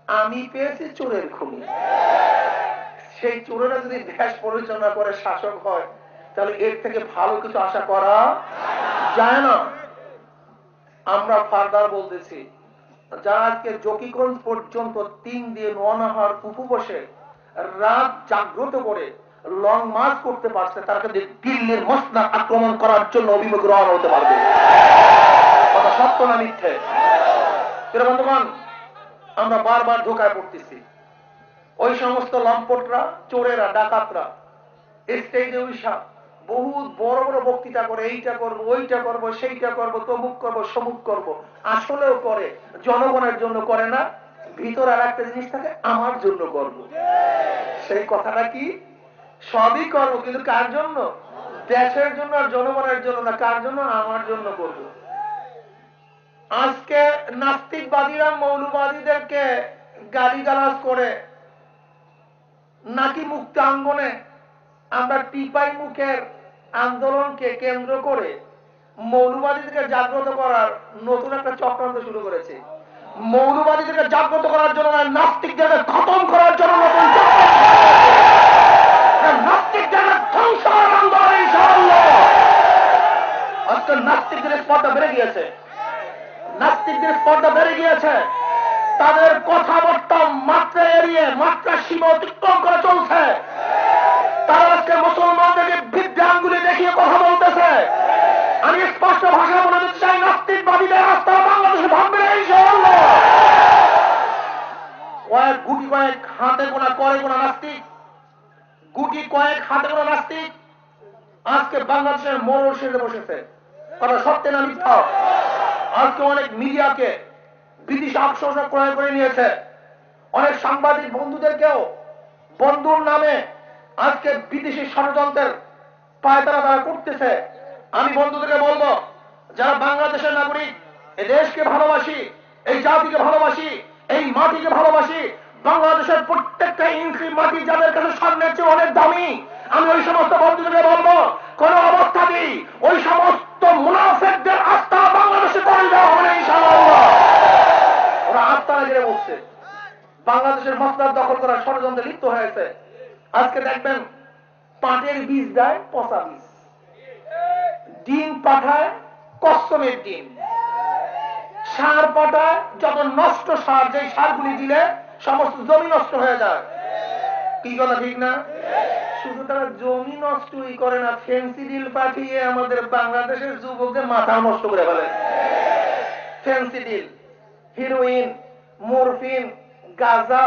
আমি পেয়েছি চোরের খনি। সেই চোরেরা যদি দেশ পরিচালনা করে শাসক হয়, তাহলে এর থেকে ভালো কিছু আশা করা যায় না। আমরা ফার্দার বলতেছি, যারা আজকে জকিগঞ্জ পর্যন্ত 3 দিন অনাহার উপবাসে রাত জাগ্রত করে লং মার্চ করতে পারছে, তারা কিন্তু দিল্লির মসনদ আক্রমণ করার জন্য অভিমুখ রওনা হতে পারবে। কথা সত্য না মিথ্যে? বন্ধুগণ, আমরা বারবার ধোকায় পড়তেছি। ওই সমস্ত লম্পটরা, চোরেরা, ডাকাতরা স্টেজে উঠা বহুত বড় বড় বক্তৃতা করে, এইটা করব, ওইটা করব, সেইটা করব, তমুক করব, সমুক করব। আসলেও করে, জনগণের জন্য করে না। ভিতরে আর একটা জিনিস থাকে, আমার জন্য করব। সেই কথাটা কি? সবই করব, কিন্তু কার জন্য? দেশের জন্য আর জনগণের জন্য না। কার জন্য? আমার জন্য করব। আজকে নাস্তিকবাদীরা মৌলবাদীদেরকে গালিগালাজ করে নাকি মুক্ত আঙ্গনে আমরা টিপাই মুখের আন্দোলনকে কেন্দ্র করে মৌলবাদীদেরকে জাগ্রত করার নতুন একটা চক্রান্ত শুরু করেছে। মৌলবাদীদেরকে জাগ্রত করার জন্য না, নাস্তিকদেরকে খতম করার জন্য নতুন নাস্তিকদের ধ্বংস আন্দোলন। ইনশাআল্লাহ আজকে নাস্তিকদের স্পর্ধা বেড়ে গিয়েছে, নাস্তিকদের স্পর্ধা বেড়ে গিয়েছে। তাদের কথাবার্তা মাত্রা এড়িয়ে, মাত্রা সীমা অতিক্রম করে চলছে। তারা আজকে মুসলমানদেরকে বিদ্যাঙ্গুলি দেখিয়ে কথা বলতেছে। আমি স্পষ্ট ভাষায় বলে দিতে চাই, নাস্তিকবাদীদের রাস্তা বাংলাদেশে ভাববে না। ইনশাআল্লাহ গুটি কয়েক হাতে গোনা, করে গোনা নাস্তিক, গুটি কয়েক হাতে গোনা নাস্তিক আজকে বাংলাদেশের মোড় সেজে বসেছে। কথা সত্যি না মিথ্যা? আজকে অনেক মিডিয়াকে বিদেশি আফসোসা ক্রয় করে নিয়েছে। অনেক সাংবাদিক বন্ধুদেরকেও বন্ধুর নামে আজকে বিদেশি ষড়যন্ত্রের পায়তারা তারা করতেছে। আমি বন্ধুদেরকে বলবো, যারা বাংলাদেশের নাগরিক, এই দেশকে ভালোবাসি, এই জাতিকে ভালোবাসি, এই মাটিকে ভালোবাসি, বাংলাদেশের প্রত্যেকটা ইঞ্চি মাটি যাদের কাছে স্বর্ণের চেয়ে অনেক দামি, আমি ওই সমস্ত বন্ধুদেরকে বলবো, কোন অবস্থাতেই ওই সমস্ত মুনাফিকদের আস্থা বাংলাদেশে করে দেওয়া হবে না। ইনশাআল্লাহ ওরা আস্তানা গিয়ে বসছে, বাংলাদেশের মসনদ দখল করার ষড়যন্ত্রে লিপ্ত হয়েছে। আজকে দেখবেন পাটের বীজ দেয় পচা বীজ, ডিম পাঠায় কসমের ডিম, সার পাঠায় যত নষ্ট সার, যে সারগুলি দিলে সমস্ত জমি নষ্ট হয়ে যায়। কি কথা ঠিক না? শুধু তারা জমি নষ্টই করে না, ফেন্সিডিল পাঠিয়ে আমাদের বাংলাদেশের যুবকদের মাথা নষ্ট করে ফেলে। ফেন্সিডিল, হিরোইন, মরফিন, গাঁজা,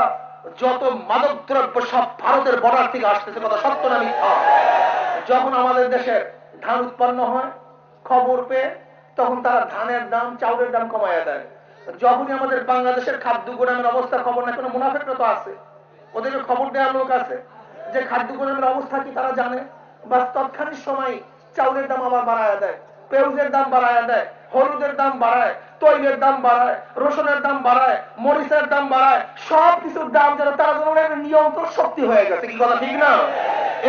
যত মাদক দ্রব্য সব ভারতের বর্ডার থেকে আসতেছে। কথা সত্য না মিথ্যা? যখন আমাদের দেশের ধান উৎপন্ন হয়, খবর পেয়ে তখন তারা ধানের দাম, চাউলের দাম কমাইয়া দেয়। যখনই আমাদের বাংলাদেশের খাদ্য গোদামের অবস্থা খবর না, কোনো মুনাফিকরা তো আছে, ওদেরকে খবর দেওয়ার লোক আছে যে খাদ্য গোদামের অবস্থা কি তারা জানে, বা তৎক্ষণিক সময় চাউলের দাম আবার বাড়ায় দেয়, পেঁয়াজের দাম বাড়ায় দেয়, হলুদের দাম বাড়ায়, তৈলের দাম বাড়ায়, রসুনের দাম বাড়ায়, মরিচের দাম বাড়ায়, সব কিছুর দাম যেন তারা যেন নিয়ন্ত্রণ শক্তি হয়ে গেছে। কি কথা ঠিক না?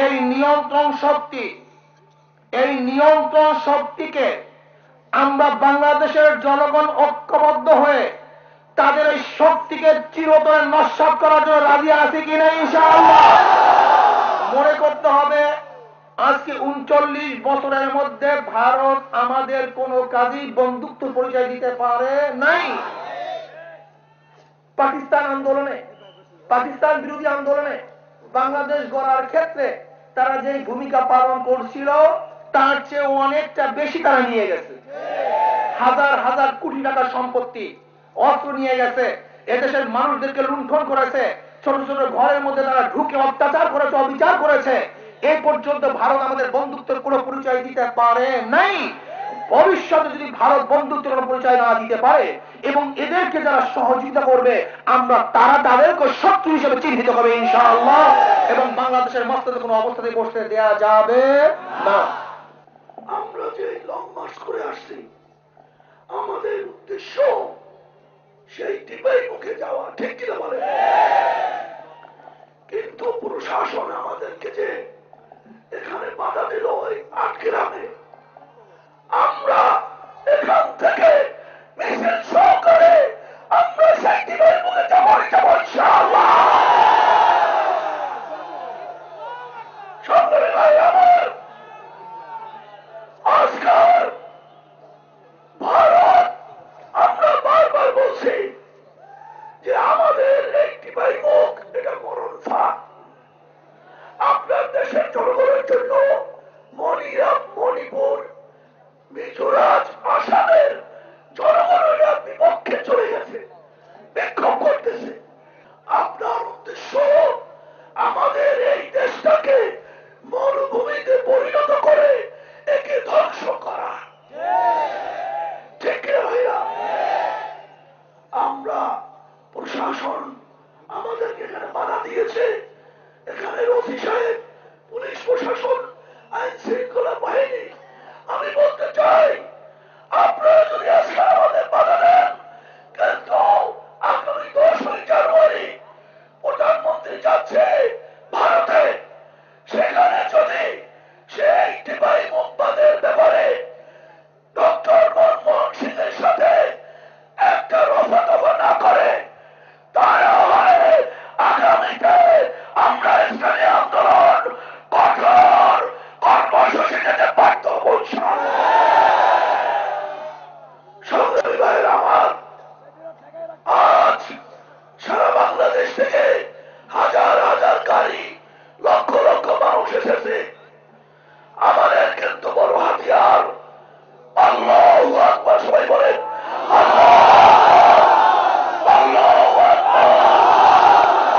এই নিয়ন্ত্রণ শক্তি, এই নিয়ন্ত্রণ শক্তিকে আমরা বাংলাদেশের জনগণ ঐক্যবদ্ধ হয়ে তাদের এই শক্তিকে চিরতরে নস্যাৎ করার জন্য রাজি আছি কিনা? ইনশাআল্লাহ মনে করতে হবে আজকে ৩৯ বছরের মধ্যে ভারত আমাদের কোনো কাজেই বন্ধুত্ব পরিচয় দিতে পারে নাই। পাকিস্তান আন্দোলনে, পাকিস্তান বিরোধী আন্দোলনে বাংলাদেশ গড়ার ক্ষেত্রে তারা যে ভূমিকা পালন করছিল তার চেয়ে অনেকটা বেশি তারা নিয়ে গেছে। হাজার হাজার কোটি টাকার সম্পত্তি, অস্ত্র নিয়ে গেছে, এদেশের মানুষদেরকে লুণ্ঠন করেছে, ছোট ছোট ঘরের মধ্যে তারা ঢুকে অত্যাচার করেছে, অবিচার করেছে। এই পর্যন্ত ভারত আমাদের বন্ধুত্বের কোনো পরিচয় দিতে পারে নাই। ভবিষ্যতে যদি ভারত বন্ধুত্বের কোনো পরিচয় না দিতে পারে এবং এদেরকে যারা সহযোগিতা করবে আমরা তাদেরকে শত্রু হিসেবে চিহ্নিত করবে ইনশাআল্লাহ, এবং বাংলাদেশের মস্তকে কোনো অবস্থাতে বসতে দেয়া যাবে না। আমরা যে লং মার্চ করে আসছি, আমাদের উদ্দেশ্য সেই টিপাই মুখে যাওয়া, ঠিক কিনা বলে? কিন্তু প্রশাসন আমাদেরকে যে এখানে বাধা দিল, আটকে রাখে, আমরা এখান থেকে মিছিল সহকারে আমরা সেই টিপাই মুখে যাবো ইনশাআল্লাহ। সংগ্রামী ভাই আমার, আজকাল ভারত, আমরা বারবার বলছি যে আমাদের এই টিপাই মুখ এটা মরণ ফাঁদ। আপনার দেশের জনগণের জন্য মণিরাম, মণিপুর, মিজোরাম, আসামের জনগণেরা বিপক্ষে চলে গেছে, বিক্ষোভ করতেছে। আপনার উদ্দেশ্য আমাদের এই দেশটাকে মরুভূমিতে পরিণত করে একে ধ্বংস করা, ঠিক কিনা ভাইরা? আমরা, প্রশাসন আমাদেরকে এখানে বাধা দিয়েছে, এখানে ওসি সাহেব, পুলিশ প্রশাসন, আইন শৃঙ্খলা বাহিনী। আমি বলতে চাই, আপনারা যদি আজকে আমাদের বাধা দেন, কিন্তু আগামী 10 জানুয়ারি প্রধানমন্ত্রী যাচ্ছে ভারতে, সেখানে যদি সেই টিপাই মুখবাদের ব্যাপারে ডক্টর মনমোহন সিংয়ের সাথে একটা রফাদফা না করে, তাহলে আগামীতে আমরা স্থানীয় আন্দোলন কঠোর কর্মসূচি নিতে বাধ্য হব। সংগ্রামী ভাইয়েরা আমার, আজ সারা বাংলাদেশ থেকে হাজার হাজার গাড়ি, লক্ষ লক্ষ মানুষ এসেছে। আমাদের কিন্তু বড় হাতিয়ার আল্লাহু আকবার, সবাই বলেন আল্লাহু আকবার,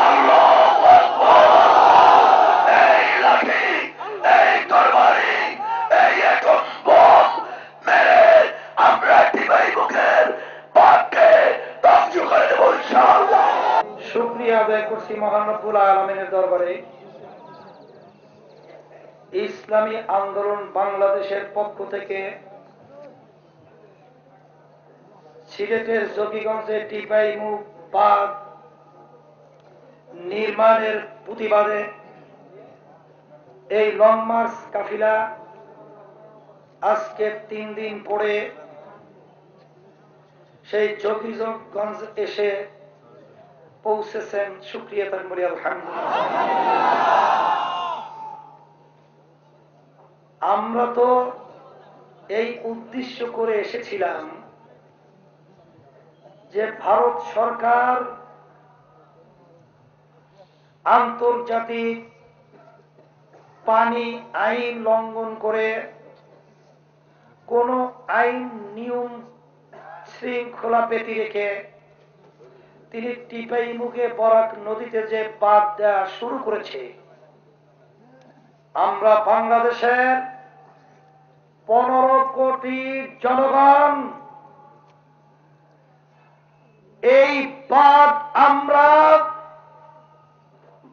আল্লাহু আকবার। এই লাঠি, এই তরবারি, এই এটম বোম মেরে আমরা টিপাই মুখের পাককে ধ্বংস করে দেব ইনশাআল্লাহ। শুকরিয়া আদায় করছি মহান রব্বুল আলামিনের দরবারে। ইসলামী আন্দোলন বাংলাদেশের পক্ষ থেকে সিলেটের জকিগঞ্জে টিপাই মুখ বাঁধ নির্মাণের প্রতিবাদে এই লং মার্চ কাফিলা আজকে 3 দিন পরে সেই জকিগঞ্জ এসে পৌঁছেছেন। শুকরিয়া তাকবীর, আলহামদুলিল্লাহ। আমরা তো এই উদ্দেশ্য করে এসেছিলাম যে ভারত সরকার আন্তর্জাতিক পানি আইন লঙ্ঘন করে কোন আইন নিয়ম শৃঙ্খলা পেতে রেখে তিনি টিপাই মুখে বরাক নদীতে যে বাঁধ দেওয়া শুরু করেছে, আমরা বাংলাদেশের 15 কোটি জনগণ এই বাঁধ আমরা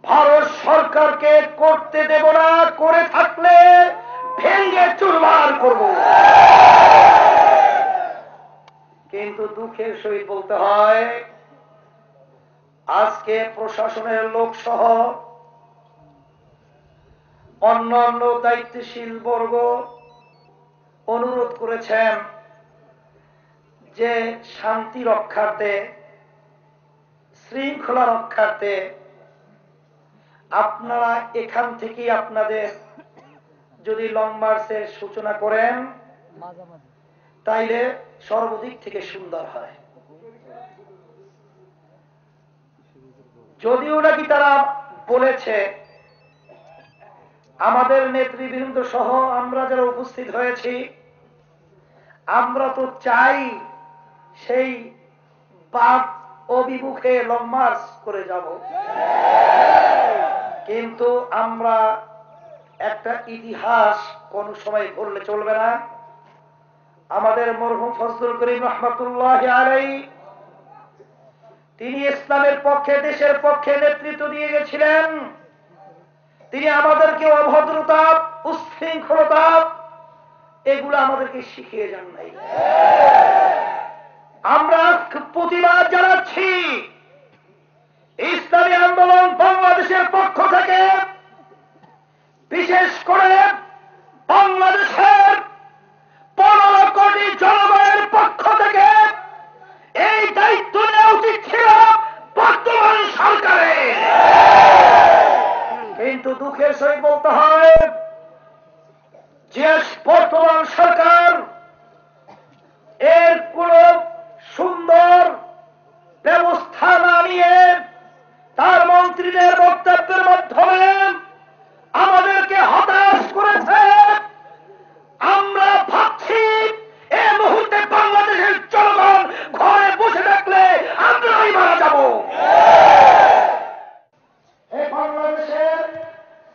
ভারত সরকারকে করতে দেব না, করে থাকলে ভেঙে চুরমার করব। কিন্তু দুঃখের সহিত বলতে হয়, আজকে প্রশাসনের লোক সহ অন্যান্য দায়িত্বশীল বর্গ অনুরোধ করেছেন যে শান্তি রক্ষার্থে, শৃঙ্খলা রক্ষার্থে আপনারা এখান থেকে আপনাদের যদি লং মার্চের সূচনা করেন তাইলে সর্বদিক থেকে সুন্দর হয়। যদিও নাকি তারা বলেছে, আমাদের নেতৃবৃন্দ সহ আমরা যারা উপস্থিত হয়েছি আমরা তো চাই সেই বাক অভিমুখে লং মার্চ করে যাব, কিন্তু আমরা একটা ইতিহাস কোন সময় ভুললে চলবে না। আমাদের মরহুম ফজলুল করিম রহমাতুল্লাহি আলাইহি তিনি ইসলামের পক্ষে, দেশের পক্ষে নেতৃত্ব দিয়ে গেছিলেন। তিনি আমাদেরকে অভদ্রতা, উচ্ছৃঙ্খলতা এগুলো আমাদেরকে শিখিয়ে যান নাই। আমরা প্রতিবাদ জানাচ্ছি ইসলামী আন্দোলন বাংলাদেশের পক্ষ থেকে, বিশেষ করে বাংলাদেশের 15 কোটি জনগণের পক্ষ থেকে এই দায়িত্ব নেওয়া উচিত ছিল বর্তমান সরকারের। কিন্তু দুঃখের সহিত বলতে হয় যে বর্তমান সরকার এর কোন সুন্দর ব্যবস্থা না নিয়ে তার মন্ত্রীদের বক্তব্যের মাধ্যমে আমাদেরকে হতাশ করেছে। আমরা ভাবছি এই মুহূর্তে বাংলাদেশের জনগণ ঘরে বসে থাকলে আমরাই মারা যাব। এই বাংলাদেশের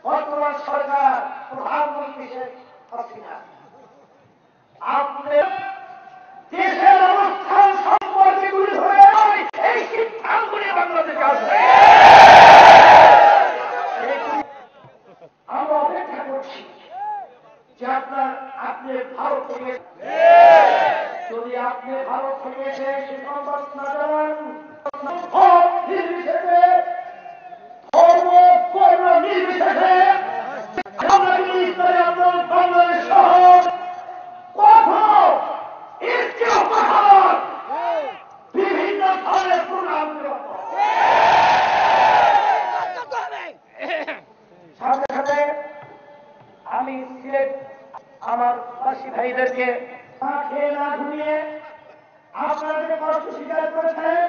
বর্তমান সরকার, প্রধানমন্ত্রী শেখ হাসিনা, আপনি দেশের অবস্থান সম্পর্কে তুলে ধরে এই সিদ্ধান্তগুলি বাংলাদেশে আসবে। আমরা অপেক্ষা করছি যে আপনি ভারত থেকে, যদি আপনি ভারত থেকে এসে সে সংবাদ না জানান, নির্বিশেষে ধর্ম বর্ণ নির্বিশেষে বাংলাদেশ সহ কখনো বিভিন্ন ধরনের প্রোগ্রাম সাথে সাথে আমি সিলেট আমার বাসী ভাইদেরকে না খেয়ে না ঘুমিয়ে আপনারা যে কষ্ট স্বীকার করেছেন,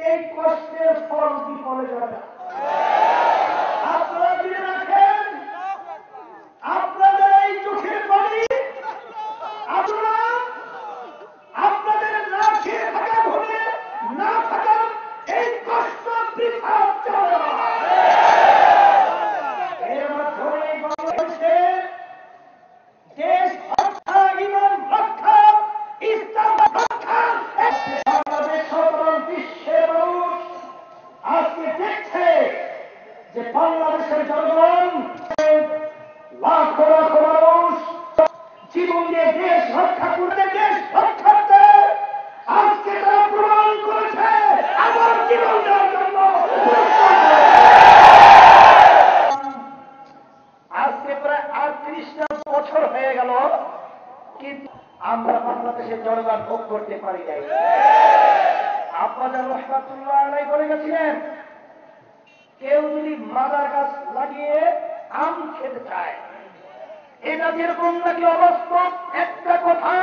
এই কষ্টের ফল বিফলে যাবে না। আপনারা যদি রাখেন আপনাদের এই চোখের পানি, আপনারা আপনাদের না খেয়ে থাকা, ঘুমিয়ে না থাকা এই কষ্ট বৃথা চলে না। এর মাধ্যমে বাংলাদেশে দেশ রক্ষা, ইমান রক্ষা, ইসলাম রক্ষা, বাংলাদেশ সাধারণ বিশ্বের মানুষ আজকে দেখছে যে বাংলাদেশের জনগণ লাখো লাখো মানুষ জীবন দিয়ে দেশ রক্ষা করতে, দেশ রক্ষার্থে আজকে তারা প্রমাণ করেছে আমার জীবন দেওয়ার জন্য। আজকে প্রায় 38টা বছর হয়ে গেল, কিন্তু আমরা বাংলাদেশের জনগণ ভোগ করতে পারি নাই। আপনাদের রহমাতুল্লাহ আলাইহি বলে গেছিলেন, কেউ যদি মাদার গাছ লাগিয়ে আম খেতে চায়, এটা যেরকম নাকি অবাস্তব একটা কথা,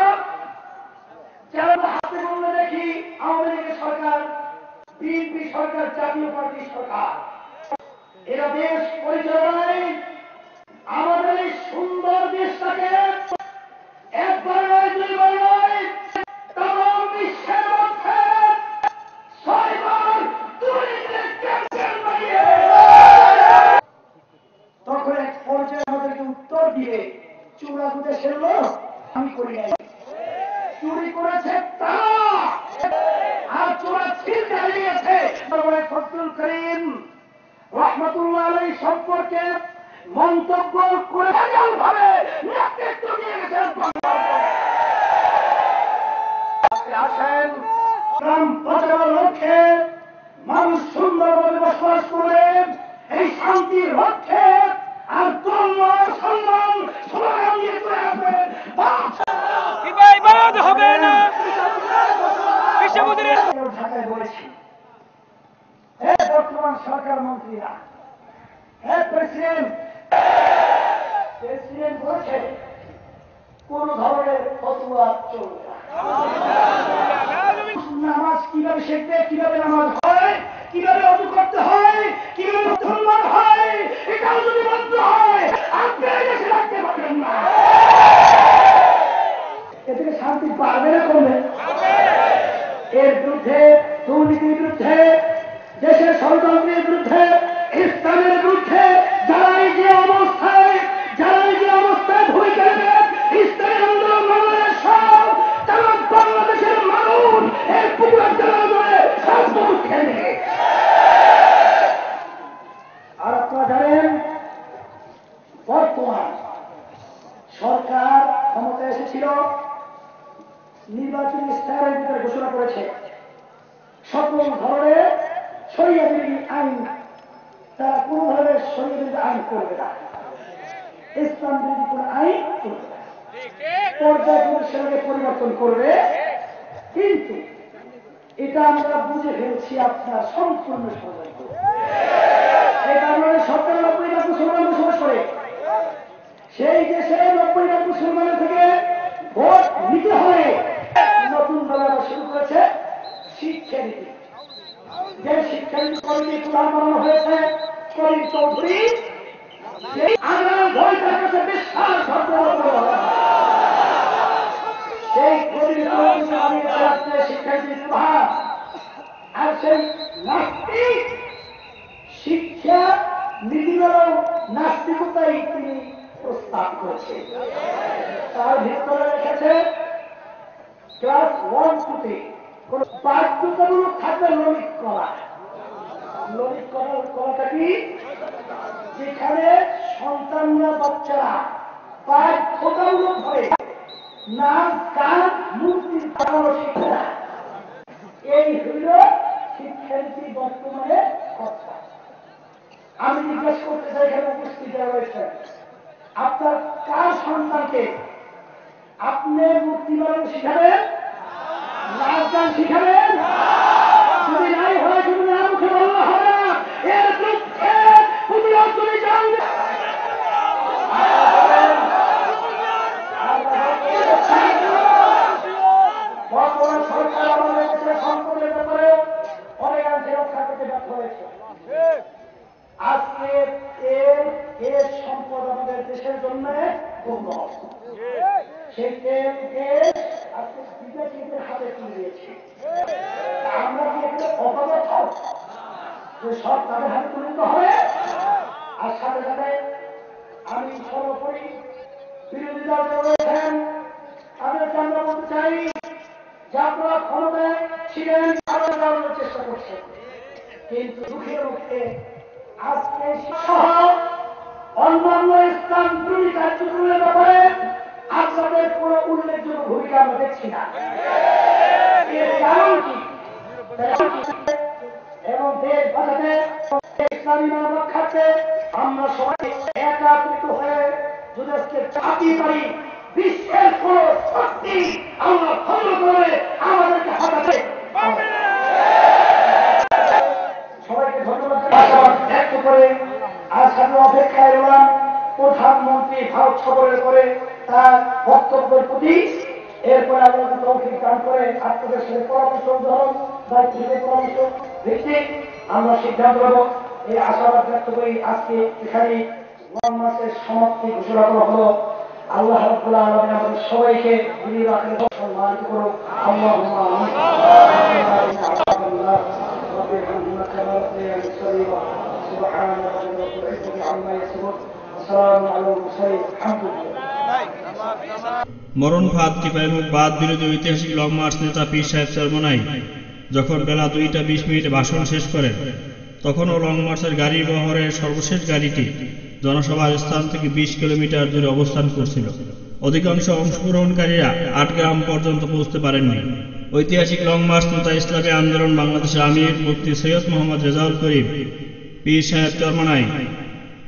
যারা হাতে বললে দেখি আওয়ামী লীগের সরকার, বিএনপি সরকার, জাতীয় পার্টির সরকার, এরা দেশ পরিচালনায় আমাদের এই সুন্দর দেশটাকে একবার নয়, দুইবার নয়, তাম বিশ্বের মধ্যে 6 বার দুর্নীতির ক্যাম্পেইন বানিয়ে তখন এক পর্যায়ে আমাদেরকে উত্তর দিয়ে চূড়া দেশের লোক আমি করি নাই, চুরি করেছে তারা, আর চূড়া ছিল দাঁড়িয়েছে। ফজলুল করিম রহমাতুল্লাহ আলাইহি সম্পর্কে মন্তব্য করে ভাবে নেতৃত্ব নিয়ে গেছেন। আসেন গ্রাম বাঁচানোর লক্ষ্যে, মানুষ সুন্দরভাবে বসবাস করবেন এই শান্তির লক্ষ্যে, আর ধর্ম সম্মান স্লোগান দিয়ে চলে আসবেন। হবে না ঢাকায় বলেছি, বর্তমান সরকার মন্ত্রীরা, প্রেসিডেন্ট প্রেসিডেন্ট বলেছে কোন ধরনের ফতোয়া চলবে না। নামাজ কিভাবে শিখবে, কিভাবে নামাজ হয়, কিভাবে অজু করতে হয়, কিভাবে মুসলমান হয়, এটাও যদি বন্ধ হয় আপনারা দেশে রাখতে পারবেন না। এ থেকে শান্তি পারবে না কমবে? এর বিরুদ্ধে, দুর্নীতির বিরুদ্ধে, দেশের ষড়যন্ত্রের বিরুদ্ধে, ইসলামের বিরুদ্ধে যারাই যে অবস্থায় ভূমিকা নেবেন, ইসলামের আন্দোলন বাংলাদেশ সব তারা বাংলাদেশের মানুষ এর পুকুরের জন্য সব খেলে। আর আপনারা জানেন বর্তমান সরকার ক্ষমতায় এসেছিল, নির্বাচনী ইশতেহারের ভিতরে ঘোষণা করেছে সকল ধরনের শরিয়াতবিরোধী আইন, তারা কোন ধরনের শরিয়াতবিরোধী আইন করবে না, ইসলাম বিরোধী কোন আইন করবে না, পর্যায়ক্রমে সেটাকে পরিবর্তন করবে। কিন্তু এটা আমরা বুঝে ফেলছি আপনার সম্পূর্ণ ষড়যন্ত্র। এই কারণে সরকার 90% মুসলমান বসবাস করে, সেই দেশে 90% মুসলমানের থেকে ভোট নিতে হয়। নতুন দল আবার শুরু করেছে শিক্ষানীতি, যে শিক্ষানীতি কমিটি প্রধান বানানো হয়েছে করিম চৌধুরী, বিশাল সেই শিক্ষানীতি প্রধান। আর সেই নাস্তিক শিক্ষা নীতিমালাও নাস্তিকতাই তিনি প্রস্তাব করেছেন। তার ভিতরে রেখেছে ক্লাস 1 to 3 কোন বাধ্যতামূলক থাকবে ললিত কলা। ললিত কলাটা কি? যেখানে সন্তানরা, বাচ্চারা বাধ্যতামূলক ভাবে নাচ, গান, মূর্তি বানানো শিখবে না। এই হইল শিক্ষানীতি বর্তমানে কথা। আমি জিজ্ঞেস করতে চাই, এখানে উপস্থিত যারা রয়েছেন, আপনার কার সন্তানকে আপনি মূর্তি বানানো শিখাবেন, নাচ গান শিখাবেন? যদি নাই হয়, যদি না মুখে বললে হবে না, এর বিরুদ্ধে প্রতিবাদ করে জানবে। বর্তমান সরকার আমাদের দেশের সম্পদের ব্যাপারে অনেকাংশে রক্ষা করতে ব্যর্থ হয়েছে। আজকে এর সম্পদ আমাদের দেশের জন্য দুর্লভ। সেই তেলকে আজকে বিদেশিদের হাতে তুলে দিয়েছে। আমরা কি একটা অপদার্থ যে সব তাদের হাতে তুলে দিতে হবে? আর সাথে সাথে আমি সর্বোপরি বিরোধী দল যারা রয়েছেন তাদেরকে আমরা বলতে চাই যে আপনারা ক্ষমতায় ছিলেন, আরো যাওয়ার চেষ্টা করছেন, কিন্তু দুঃখের মুখে আজকে সহ অন্যান্য ইসলাম বিরোধী কার্যক্রমের ব্যাপারে আপনাদের কোন উল্লেখযোগ্য ভূমিকা আমরা দেখছি না। এর কারণ কি? এবং দেশ বাঁচাতে, ইসলামী মান রক্ষার্থে আমরা সবাই একাত্রিত হয়ে যদি আজকে চাকরি পারি, বিশ্বের কোন শক্তি আমরা ভঙ্গ করে আমাদেরকে হারাতে পারবে না। সবাইকে ধন্যবাদ ব্যক্ত করে আজ আমি অপেক্ষায় রইলাম প্রধানমন্ত্রী ভারত সফরের পরে তার বক্তব্যের প্রতি। এরপরে আল্লাহ তৌফিক দান করে আপনাদের সাথে পরামর্শ উদাহরণ বা পরামর্শ ভিত্তিক আমরা সিদ্ধান্ত নেব, এই আশাবাদ ব্যক্ত করি। আজকে এখানে মাসের সমাপ্তি ঘোষণা করা হলো। আল্লাহ রাব্বুল আলামিন আমাদের সবাইকে বিনয়ী আকারে সম্মানিত করুন। আল্লাহুম্মা মরণ ফাঁদ টিপাই মুখ বাদ বিরোধী ঐতিহাসিক লং মার্চ নেতা পীর সাহেব চরমনাই যখন বেলা 2:20 ভাষণ শেষ করেন, তখনও লং মার্চের গাড়ির বহরের সর্বশেষ গাড়িটি জনসভার স্থান থেকে 20 কিলোমিটার দূরে অবস্থান করছিল। অধিকাংশ অংশগ্রহণকারীরা 8 গ্রাম পর্যন্ত পৌঁছতে পারেননি। ঐতিহাসিক লং মার্চ নেতা ইসলামী আন্দোলন বাংলাদেশের আমির মুফতি সৈয়দ মোহাম্মদ রেজাউল করিম পীর সাহেব চরমনাই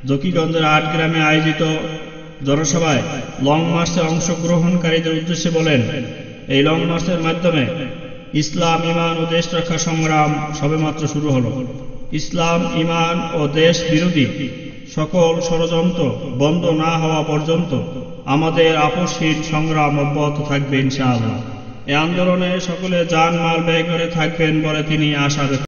জকিগঞ্জের 8 গ্রামে আয়োজিত জনসভায় লং মার্চে অংশগ্রহণকারীদের উদ্দেশ্যে বলেন, এই লং মার্চের মাধ্যমে ইসলাম, ইমান ও দেশ রক্ষা সংগ্রাম সবেমাত্র শুরু হলো। ইসলাম, ইমান ও দেশ বিরোধী সকল ষড়যন্ত্র বন্ধ না হওয়া পর্যন্ত আমাদের আপসহীন সংগ্রাম অব্যাহত থাকবে ইনশাআল্লাহ। এই আন্দোলনে সকলে জান মাল ব্যয় করে থাকবেন বলে তিনি আশা ব্যক্ত